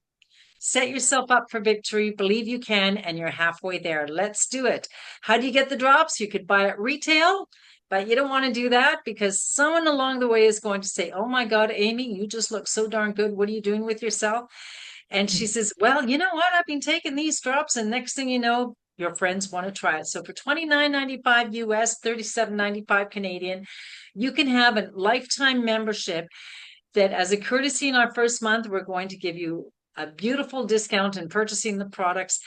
Set yourself up for victory. Believe you can, and you're halfway there. Let's do it. How do you get the drops? You could buy at retail, but you don't want to do that because someone along the way is going to say, oh my God, Amy, you just look so darn good. What are you doing with yourself? And she says, well, you know what? I've been taking these drops, and next thing you know, your friends want to try it. So for $29.95 US, $37.95 Canadian, you can have a lifetime membership that as a courtesy in our first month, we're going to give you a beautiful discount in purchasing the products.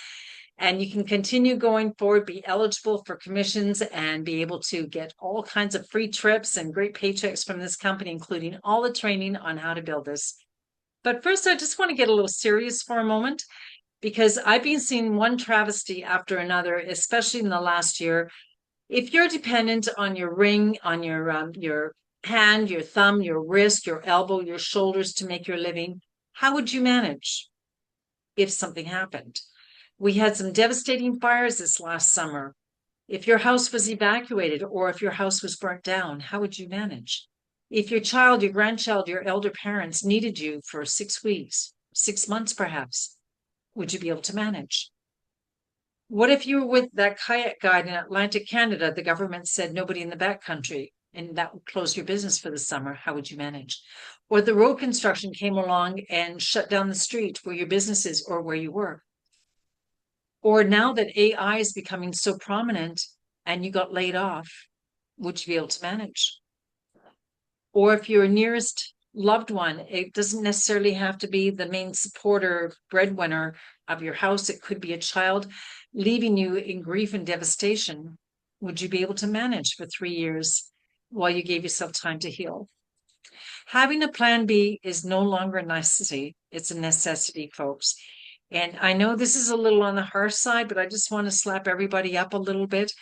And you can continue going forward, be eligible for commissions, and be able to get all kinds of free trips and great paychecks from this company, including all the training on how to build this. But first, I just want to get a little serious for a moment because I've been seeing one travesty after another, especially in the last year. If you're dependent on your ring, on your hand, your thumb, your wrist, your elbow, your shoulders to make your living, how would you manage if something happened? We had some devastating fires this last summer. If your house was evacuated or if your house was burnt down, how would you manage? If your child, your grandchild, your elder parents needed you for 6 weeks, 6 months perhaps, would you be able to manage? What if you were with that kayak guide in Atlantic Canada? The government said nobody in the backcountry and that would close your business for the summer. How would you manage? Or the road construction came along and shut down the street where your business is or where you work. Or now that AI is becoming so prominent and you got laid off, would you be able to manage? Or if your nearest loved one, it doesn't necessarily have to be the main supporter, breadwinner of your house. It could be a child leaving you in grief and devastation. Would you be able to manage for 3 years while you gave yourself time to heal? Having a plan B is no longer a nicety. It's a necessity, folks. And I know this is a little on the harsh side, but I just want to slap everybody up a little bit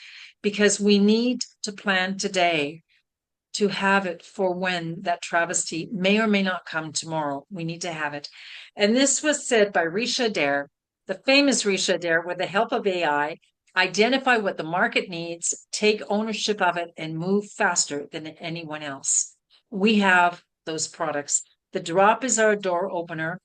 because we need to plan today to have it for when that travesty may or may not come tomorrow. We need to have it. And this was said by Ricia Adair, the famous Ricia Adair, with the help of AI, identify what the market needs, take ownership of it, and move faster than anyone else. We have those products. The drop is our door opener.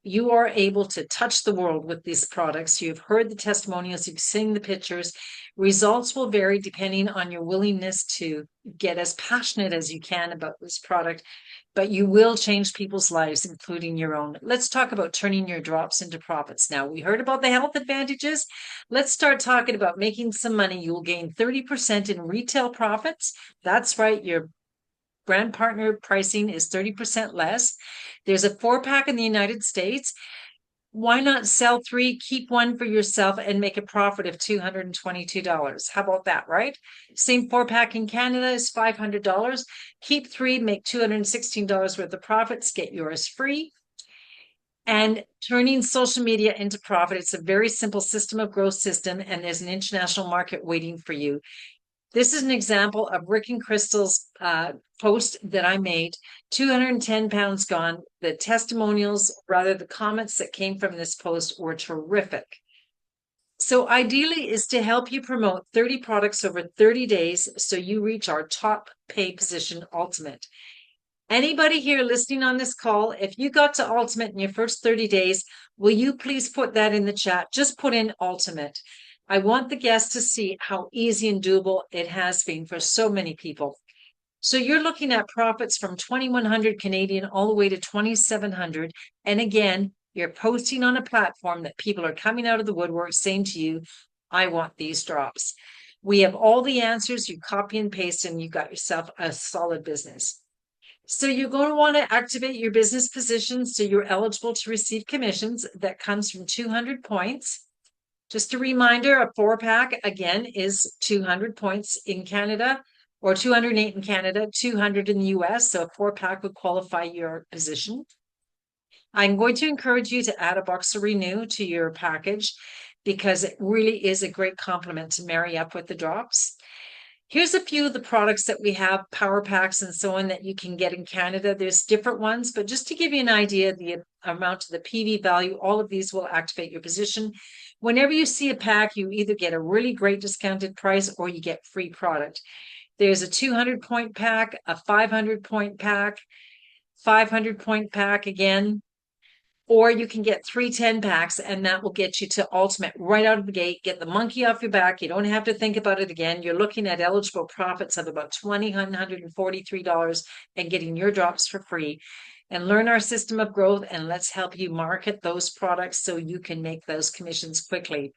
You are able to touch the world with these products. You've heard the testimonials, you've seen the pictures. Results will vary depending on your willingness to get as passionate as you can about this product, but you will change people's lives, including your own. Let's talk about turning your drops into profits. Now, we heard about the health advantages. Let's start talking about making some money. You will gain 30% in retail profits. That's right, your brand partner pricing is 30% less. There's a 4-pack in the United States. Why not sell 3, keep 1 for yourself, and make a profit of $222? How about that, right? Same 4-pack in Canada is $500. Keep 3, make $216 worth of profits, get yours free. and turning social media into profit. It's a very simple system of growth system, and there's an international market waiting for you. This is an example of Rick and Crystal's post that I made. 210 pounds gone. The testimonials, rather the comments that came from this post were terrific. So ideally is to help you promote 30 products over 30 days so you reach our top pay position, ultimate. Anybody here listening on this call, if you got to ultimate in your first 30 days, will you please put that in the chat? Just put in ultimate. I want the guests to see how easy and doable it has been for so many people. So you're looking at profits from 2,100 Canadian all the way to 2,700. And again, you're posting on a platform that people are coming out of the woodwork saying to you, I want these drops. We have all the answers. You copy and paste and you got yourself a solid business. So you're going to want to activate your business position so you're eligible to receive commissions. That comes from 200 points. Just a reminder, a 4-pack, again, is 200 points in Canada, or 208 in Canada, 200 in the US. So a 4-pack would qualify your position. I'm going to encourage you to add a box of Renew to your package because it really is a great complement to marry up with the drops. Here's a few of the products that we have, power packs and so on, that you can get in Canada. There's different ones, but just to give you an idea of the amount of the PV value, all of these will activate your position. Whenever you see a pack, you either get a really great discounted price or you get free product. There's a 200-point pack, a 500-point pack, 500-point pack again, or you can get 3 10-packs, and that will get you to ultimate right out of the gate. Get the monkey off your back. You don't have to think about it again. You're looking at eligible profits of about $2,143 and getting your drops for free. And learn our system of growth, and let's help you market those products so you can make those commissions quickly.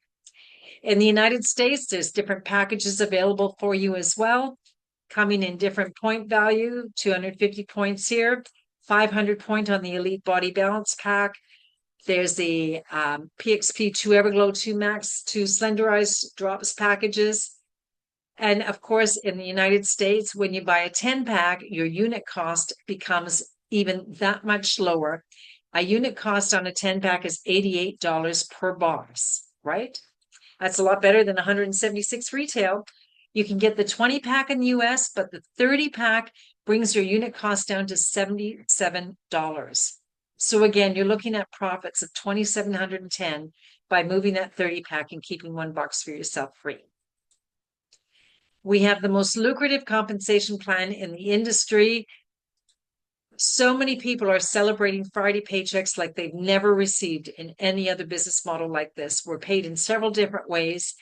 In the United States, there's different packages available for you as well, coming in different point value, 250 points here, 500 point on the Elite Body Balance Pack. There's the PXP 2 Everglow 2 Max 2 Slenderize Drops packages. And of course, in the United States, when you buy a 10-pack, your unit cost becomes even that much lower. A unit cost on a 10-pack is $88 per box, right? That's a lot better than $176 retail. You can get the 20-pack in the US, but the 30-pack brings your unit cost down to $77. So again, you're looking at profits of $2,710 by moving that 30-pack and keeping $1 for yourself free. We have the most lucrative compensation plan in the industry. So many people are celebrating Friday paychecks like they've never received in any other business model like this. We're paid in several different ways.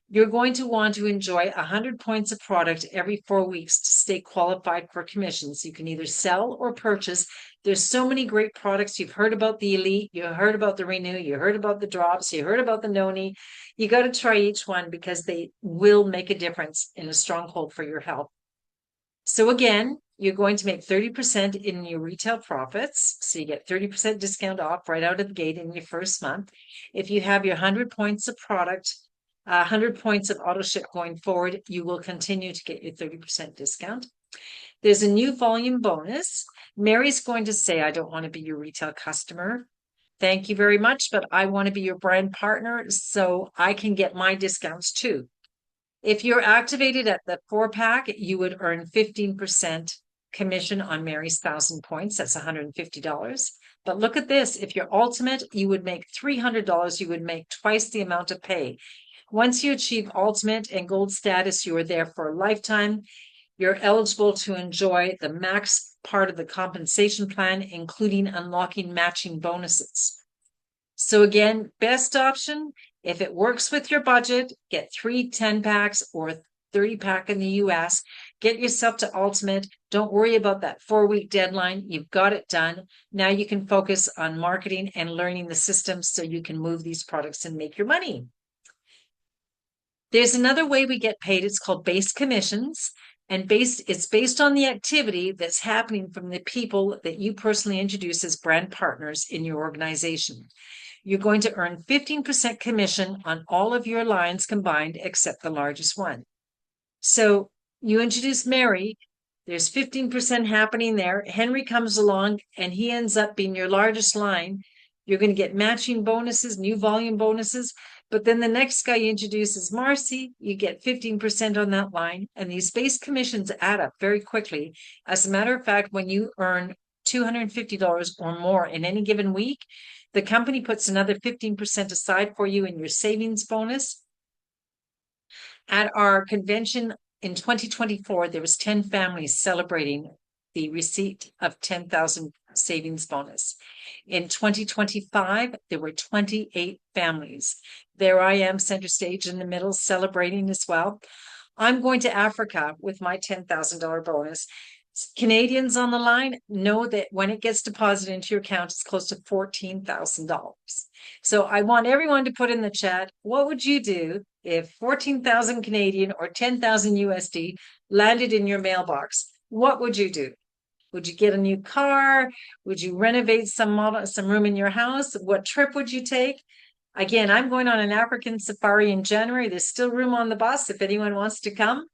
You're going to want to enjoy 100 points of product every 4 weeks to stay qualified for commissions. You can either sell or purchase. There's so many great products. You've heard about the Elite, you heard about the Renew, you heard about the drops, you heard about the Noni. You got to try each one because they will make a difference in a stronghold for your health. So again, you're going to make 30% in your retail profits. So you get 30% discount off right out of the gate in your first month. If you have your 100 points of product, 100 points of auto ship going forward, you will continue to get your 30% discount. There's a new volume bonus. Mary's going to say, I don't want to be your retail customer. Thank you very much, but I want to be your brand partner so I can get my discounts too. If you're activated at the 4-pack, you would earn 15% commission on Mary's 1,000 points. That's $150. But look at this. If you're ultimate, you would make $300. You would make twice the amount of pay. Once you achieve ultimate and gold status, you are there for a lifetime. You're eligible to enjoy the max part of the compensation plan, including unlocking matching bonuses. So again, best option, if it works with your budget, get 3 10-packs or 30-pack in the US. Get yourself to ultimate. Don't worry about that 4-week deadline. You've got it done. Now you can focus on marketing and learning the system so you can move these products and make your money. There's another way we get paid. It's called base commissions. And it's based on the activity that's happening from the people that you personally introduce as brand partners in your organization. You're going to earn 15% commission on all of your lines combined, except the largest one. So you introduce Mary, there's 15% happening there. Henry comes along and he ends up being your largest line. You're going to get matching bonuses, new volume bonuses. But then the next guy you introduce is Marcy. You get 15% on that line. And these base commissions add up very quickly. As a matter of fact, when you earn $250 or more in any given week, the company puts another 15% aside for you in your savings bonus. At our convention in 2024, there was 10 families celebrating the receipt of 10,000 savings bonus. In 2025, there were 28 families. There I am, center stage in the middle, celebrating as well. I'm going to Africa with my $10,000 bonus. Canadians on the line know that when it gets deposited into your account, it's close to $14,000. So I want everyone to put in the chat, what would you do if 14,000 Canadian or 10,000 USD landed in your mailbox? What would you do? Would you get a new car? Would you renovate some room in your house? What trip would you take? Again, I'm going on an African safari in January. There's still room on the bus if anyone wants to come.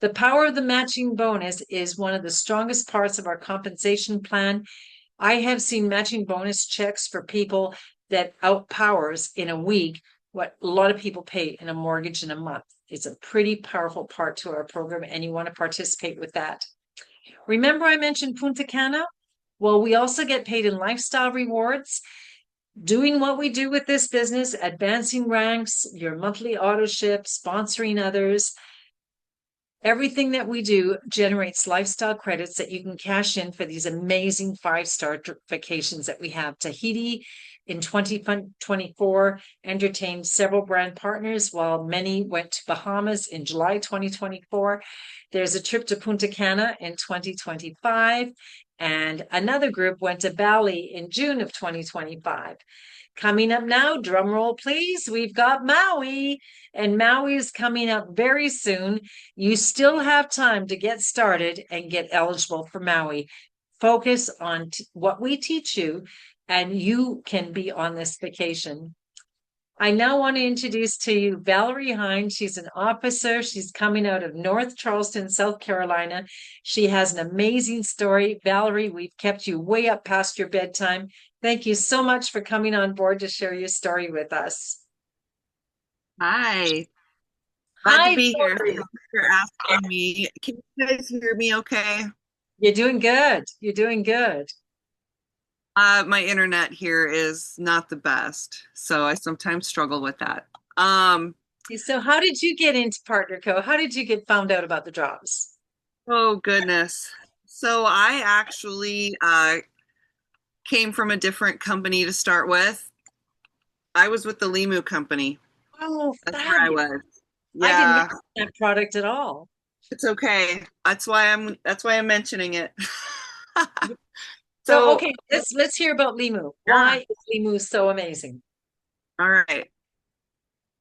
The power of the matching bonus is one of the strongest parts of our compensation plan. I have seen matching bonus checks for people that outpowers in a week what a lot of people pay in a mortgage in a month. It's a pretty powerful part to our program, and you want to participate with that. Remember I mentioned Punta Cana? Well, we also get paid in lifestyle rewards. Doing what we do with this business, advancing ranks, your monthly auto ship, sponsoring others, everything that we do generates lifestyle credits that you can cash in for these amazing 5-star vacations that we have. Tahiti in 2024 entertained several brand partners, while many went to Bahamas in July 2024. There's a trip to Punta Cana in 2025, and another group went to Bali in June of 2025. Coming up now, drum roll please, we've got Maui, and Maui is coming up very soon. You still have time to get started and get eligible for Maui. Focus on what we teach you, and you can be on this vacation. I now want to introduce to you Valerie Hyne. She's an officer. She's coming out of North Charleston, South Carolina. She has an amazing story. Valerie, we've kept you way up past your bedtime. Thank you so much for coming on board to share your story with us. Hi. Glad Hi, to be here. Valerie. Thanks for asking me. Can you guys hear me okay? You're doing good. You're doing good. My internet here is not the best, so I sometimes struggle with that. So how did you get into Partner Co? How did you get found out about the drops? Oh goodness. So I actually came from a different company to start with. I was with the Limu company. Oh, That's where I was. I didn't Yeah, know that product at all. it's okay. That's why I'm mentioning it. So okay, let's hear about Limu. Why is Limu so amazing? All right.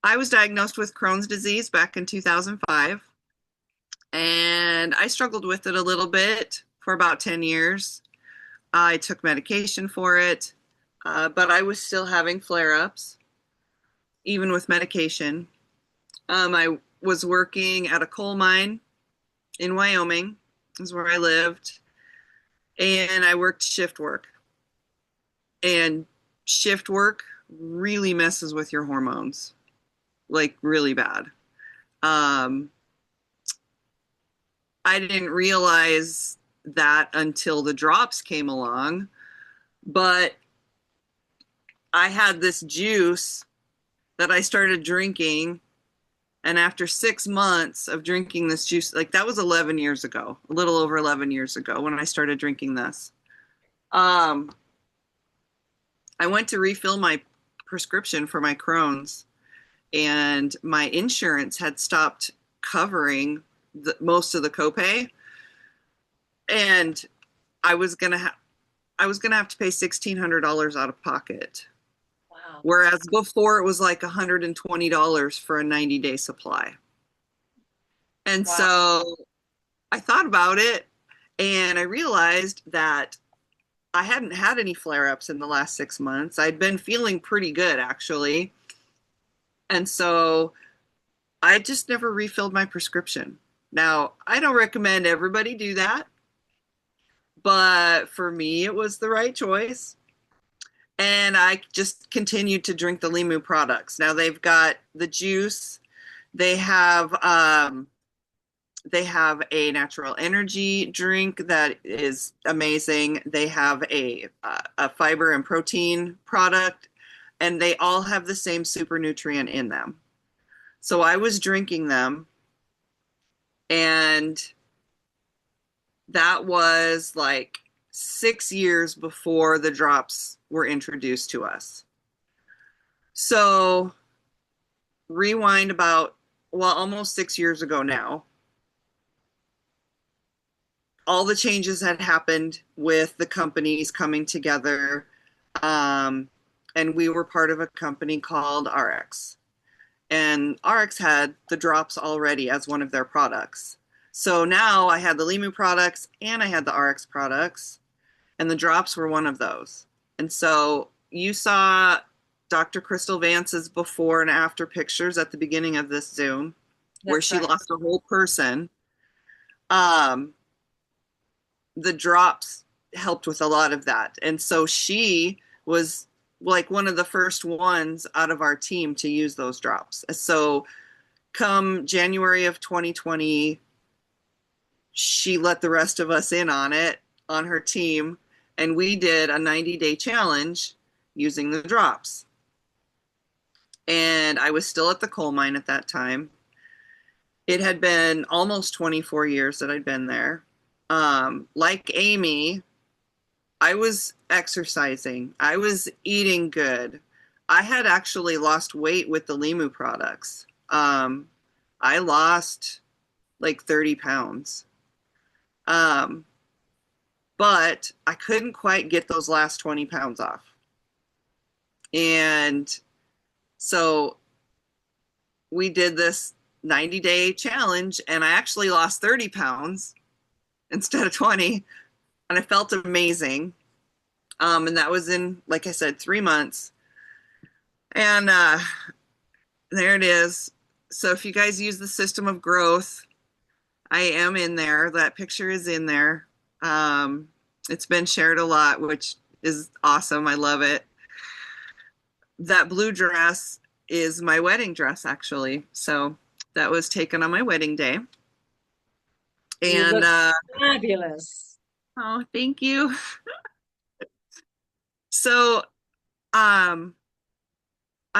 I was diagnosed with Crohn's disease back in 2005, and I struggled with it a little bit for about 10 years. I took medication for it, but I was still having flare-ups, even with medication. I was working at a coal mine in Wyoming, is where I lived, and I worked shift work. And shift work really messes with your hormones, like really bad. I didn't realize that until the drops came along, but I had this juice that I started drinking, and after 6 months of drinking this juice, like that was 11 years ago, a little over 11 years ago when I started drinking this. I went to refill my prescription for my Crohn's, and my insurance had stopped covering most of the copay, and I was gonna have to pay $1,600 out of pocket. Wow. Whereas before it was like $120 for a 90-day supply. And Wow. so I thought about it, and I realized that I hadn't had any flare-ups in the last 6 months. I'd been feeling pretty good, actually. And so I just never refilled my prescription. Now, I don't recommend everybody do that, but for me, it was the right choice. And I just continued to drink the Limu products. Now they've got the juice. They have a natural energy drink that is amazing. They have a fiber and protein product, and they all have the same super nutrient in them. So I was drinking them, and that was like 6 years before the drops were introduced to us. So rewind about, well, almost 6 years ago now. All the changes had happened with the companies coming together. And we were part of a company called RX. And RX had the drops already as one of their products. So now I had the Limu products and I had the RX products, and the drops were one of those. And so you saw Dr. Crystal Vance's before and after pictures at the beginning of this Zoom, where she lost a whole person. The drops helped with a lot of that. And so she was like one of the first ones out of our team to use those drops. So come January of 2020, she let the rest of us in on it, on her team, and we did a 90-day challenge using the drops. And I was still at the coal mine at that time. It had been almost 24 years that I'd been there. Like Amy, I was exercising. I was eating good. I had actually lost weight with the Limu products. I lost like 30 pounds. But I couldn't quite get those last 20 pounds off. And so we did this 90-day challenge, and I actually lost 30 pounds instead of 20, and I felt amazing. And that was in, like I said, 3 months. And there it is. So if you guys use the system of growth, I am in there. That picture is in there. It's been shared a lot, which is awesome. I love it. That blue dress is my wedding dress, actually. So that was taken on my wedding day. And fabulous. Oh, thank you. So I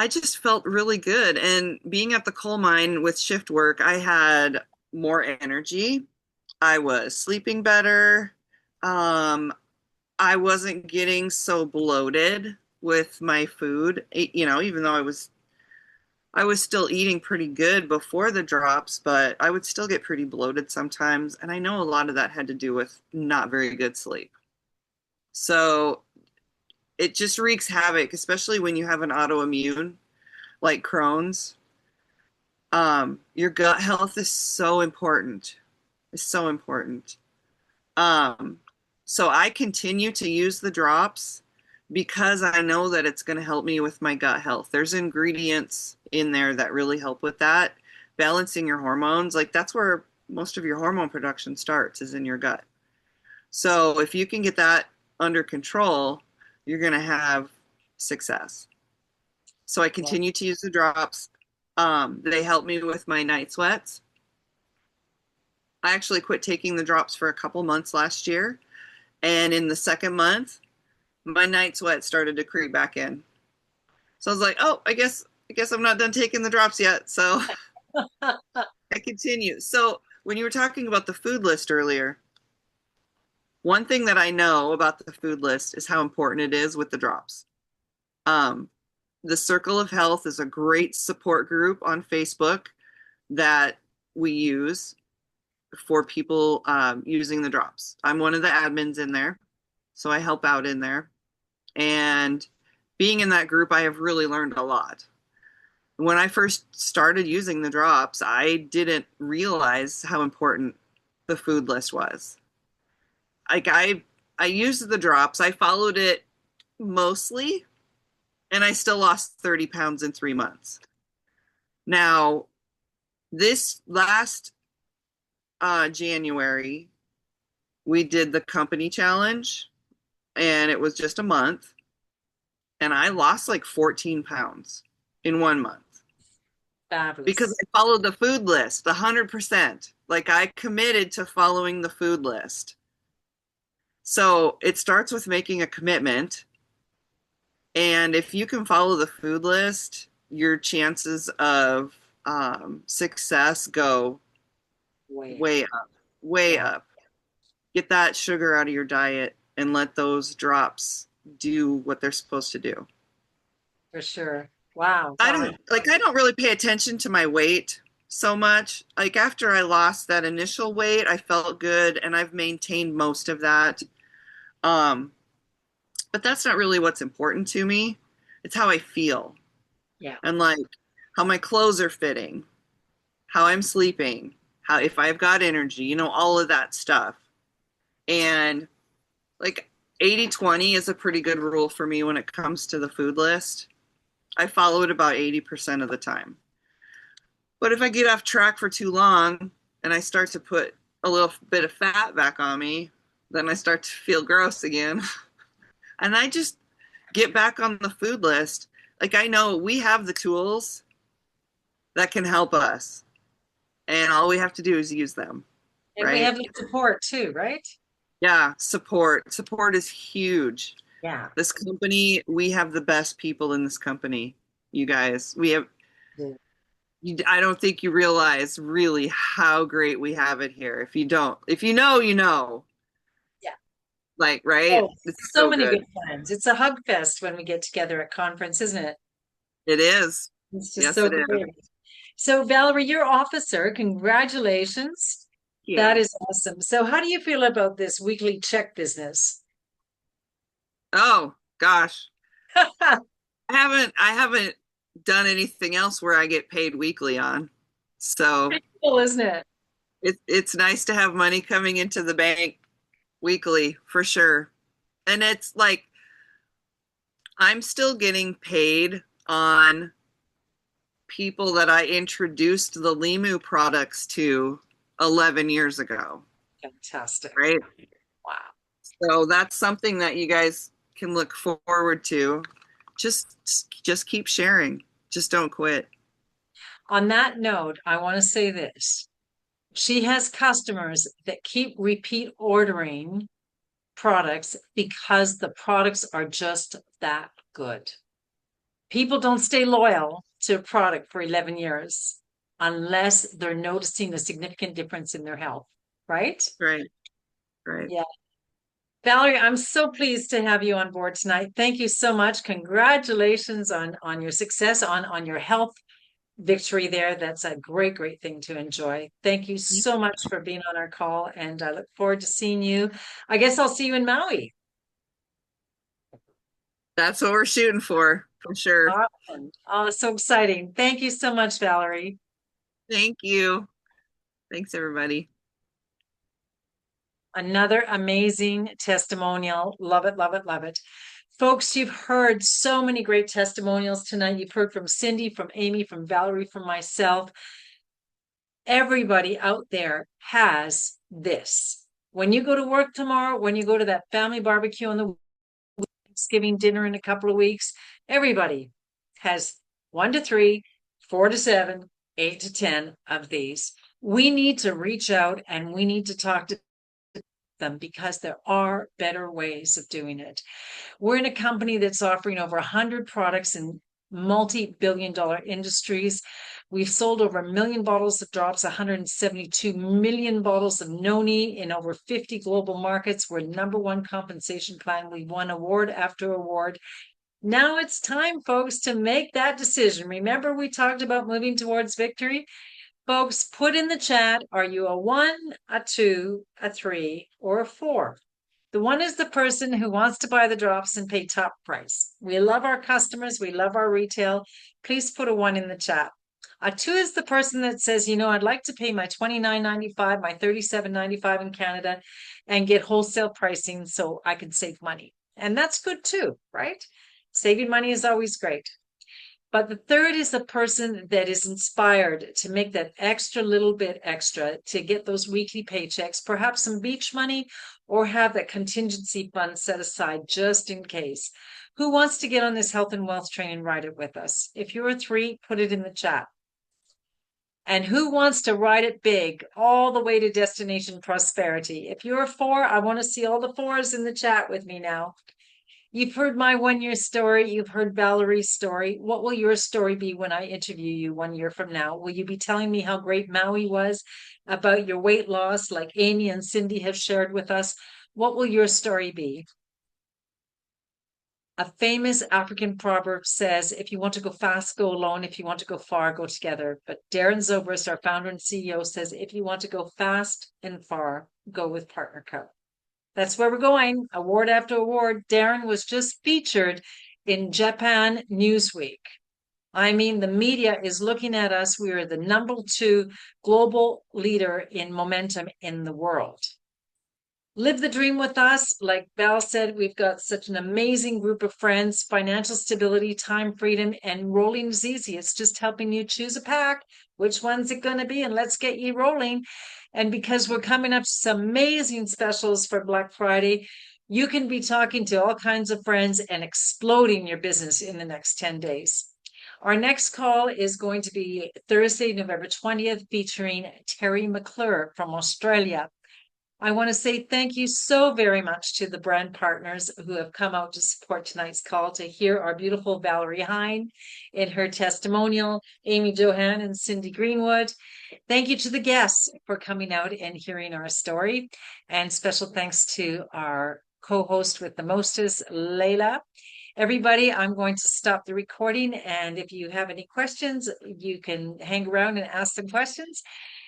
just felt really good. And being at the coal mine with shift work, I had more energy. I was sleeping better. I wasn't getting so bloated with my food, you know, even though I was still eating pretty good before the drops, but I would still get pretty bloated sometimes. And I know a lot of that had to do with not very good sleep. So it just wreaks havoc, especially when you have an autoimmune like Crohn's. Your gut health is so important. It's so important. So I continue to use the drops because I know that it's going to help me with my gut health. There's ingredients in there that really help with that. Balancing your hormones, like that's where most of your hormone production starts, is in your gut. So if you can get that under control, you're going to have success. So I continue to use the drops. They help me with my night sweats. I actually quit taking the drops for a couple months last year. And in the second month, my night sweat started to creep back in. So I was like, oh, I guess I'm not done taking the drops yet. So I continue. So when you were talking about the food list earlier, one thing that I know about the food list is how important it is with the drops. The Circle of Health is a great support group on Facebook that we use for people using the drops. I'm one of the admins in there, so I help out in there. And being in that group, I have really learned a lot. When I first started using the drops, I didn't realize how important the food list was. Like I used the drops, I followed it mostly, and I still lost 30 pounds in 3 months. Now, this last January, we did the company challenge, and it was just a month. and I lost like 14 pounds in 1 month because Fabulous. I followed the food list, the 100%. Like I committed to following the food list. So it starts with making a commitment. And if you can follow the food list, your chances of success go way up, way Yeah. up. Get that sugar out of your diet and let those drops do what they're supposed to do. For sure. Wow. I Wow. don't really pay attention to my weight so much. Like after I lost that initial weight, I felt good and I've maintained most of that. Um, but that's not really what's important to me. It's how I feel Yeah. and like how my clothes are fitting, how I'm sleeping, how if I've got energy, all of that stuff. And like 80/20 is a pretty good rule for me when it comes to the food list. I follow it about 80% of the time. But if I get off track for too long and I start to put a little bit of fat back on me, then I start to feel gross again. And I just get back on the food list. Like I know we have the tools that can help us, and all we have to do is use them, And we right? have the support too, right? Yeah, support. Support is huge. Yeah. This company, we have the best people in this company, you guys. We have, I don't think you realize really how great we have it here. If you don't, if you know, you know. Yeah. Like, right? Oh, It's so so many good. good plans. It's a hug fest when we get together at conference, isn't it? It is. It's just Yes, so it is. great. So, Valerie, you're officer. Congratulations. That Yeah. is awesome. So, how do you feel about this weekly check business? Oh, gosh. I haven't done anything else where I get paid weekly on. So Pretty cool, isn't it? it's nice to have money coming into the bank weekly for sure. And it's like I'm still getting paid on people that I introduced the Limu products to 11 years ago, Fantastic. right? Wow. So that's something that you guys can look forward to. Just keep sharing. Just don't quit. On that note, I want to say this. She has customers that keep repeat ordering products because the products are just that good. People don't stay loyal to a product for 11 years unless they're noticing a significant difference in their health, right? Right, right. Yeah. Valerie, I'm so pleased to have you on board tonight. Thank you so much. Congratulations on your success, on your health victory there. That's a great, great thing to enjoy. Thank you so much for being on our call, and I look forward to seeing you. I guess I'll see you in Maui. That's what we're shooting for sure. Awesome. Oh, so exciting. Thank you so much, Valerie. Thank you. Thanks, everybody. Another amazing testimonial. Love it, love it, love it. Folks, you've heard so many great testimonials tonight. You've heard from Cindy, from Amy, from Valerie, from myself. Everybody out there has this. When you go to work tomorrow, when you go to that family barbecue on the Thanksgiving dinner in a couple of weeks, everybody has 1 to 3, 4 to 7, 8 to 10 of these. We need to reach out and we need to talk to them because there are better ways of doing it. We're in a company that's offering over 100 products in multi-billion-dollar industries. We've sold over 1 million bottles of drops, 172 million bottles of noni in over 50 global markets. We're #1 compensation plan. We won award after award. Now it's time, folks, to make that decision. Remember, we talked about moving towards victory? Folks, put in the chat, are you a 1, a 2, a 3, or a 4? The 1 is the person who wants to buy the drops and pay top price. We love our customers. We love our retail. Please put a 1 in the chat. A 2 is the person that says, I'd like to pay my $29.95, my $37.95 in Canada and get wholesale pricing so I can save money. And that's good too, right? Saving money is always great. But the third is the person that is inspired to make that extra little bit extra to get those weekly paychecks, perhaps some beach money, or have that contingency fund set aside just in case. Who wants to get on this health and wealth train and ride it with us? If you're a 3, put it in the chat. And who wants to ride it big all the way to destination prosperity? If you're a 4, I want to see all the 4s in the chat with me now. You've heard my 1-year story. You've heard Valerie's story. What will your story be when I interview you 1 year from now? Will you be telling me how great Maui was, about your weight loss like Amy and Cindy have shared with us? What will your story be? A famous African proverb says, if you want to go fast, go alone. If you want to go far, go together. But Darren Zobrist, our founder and CEO, says, if you want to go fast and far, go with Partner Co. That's where we're going, award after award. Darren was just featured in Japan Newsweek. I mean, the media is looking at us. We are the #2 global leader in momentum in the world. Live the dream with us. Like Val said, we've got such an amazing group of friends, financial stability, time freedom, and rolling is easy. It's just helping you choose a pack. Which one's it going to be? And let's get you rolling. And because we're coming up to some amazing specials for Black Friday, you can be talking to all kinds of friends and exploding your business in the next 10 days. Our next call is going to be Thursday, November 20th, featuring Terry McClure from Australia. I want to say thank you so very much to the brand partners who have come out to support tonight's call to hear our beautiful Valerie Hyne in her testimonial, Amy Johann and Cindy Greenwood. Thank you to the guests for coming out and hearing our story. And special thanks to our co-host with the mostest, Layla. Everybody, I'm going to stop the recording. And if you have any questions, you can hang around and ask some questions.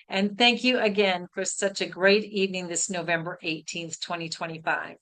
And thank you again for such a great evening this November 18th, 2025.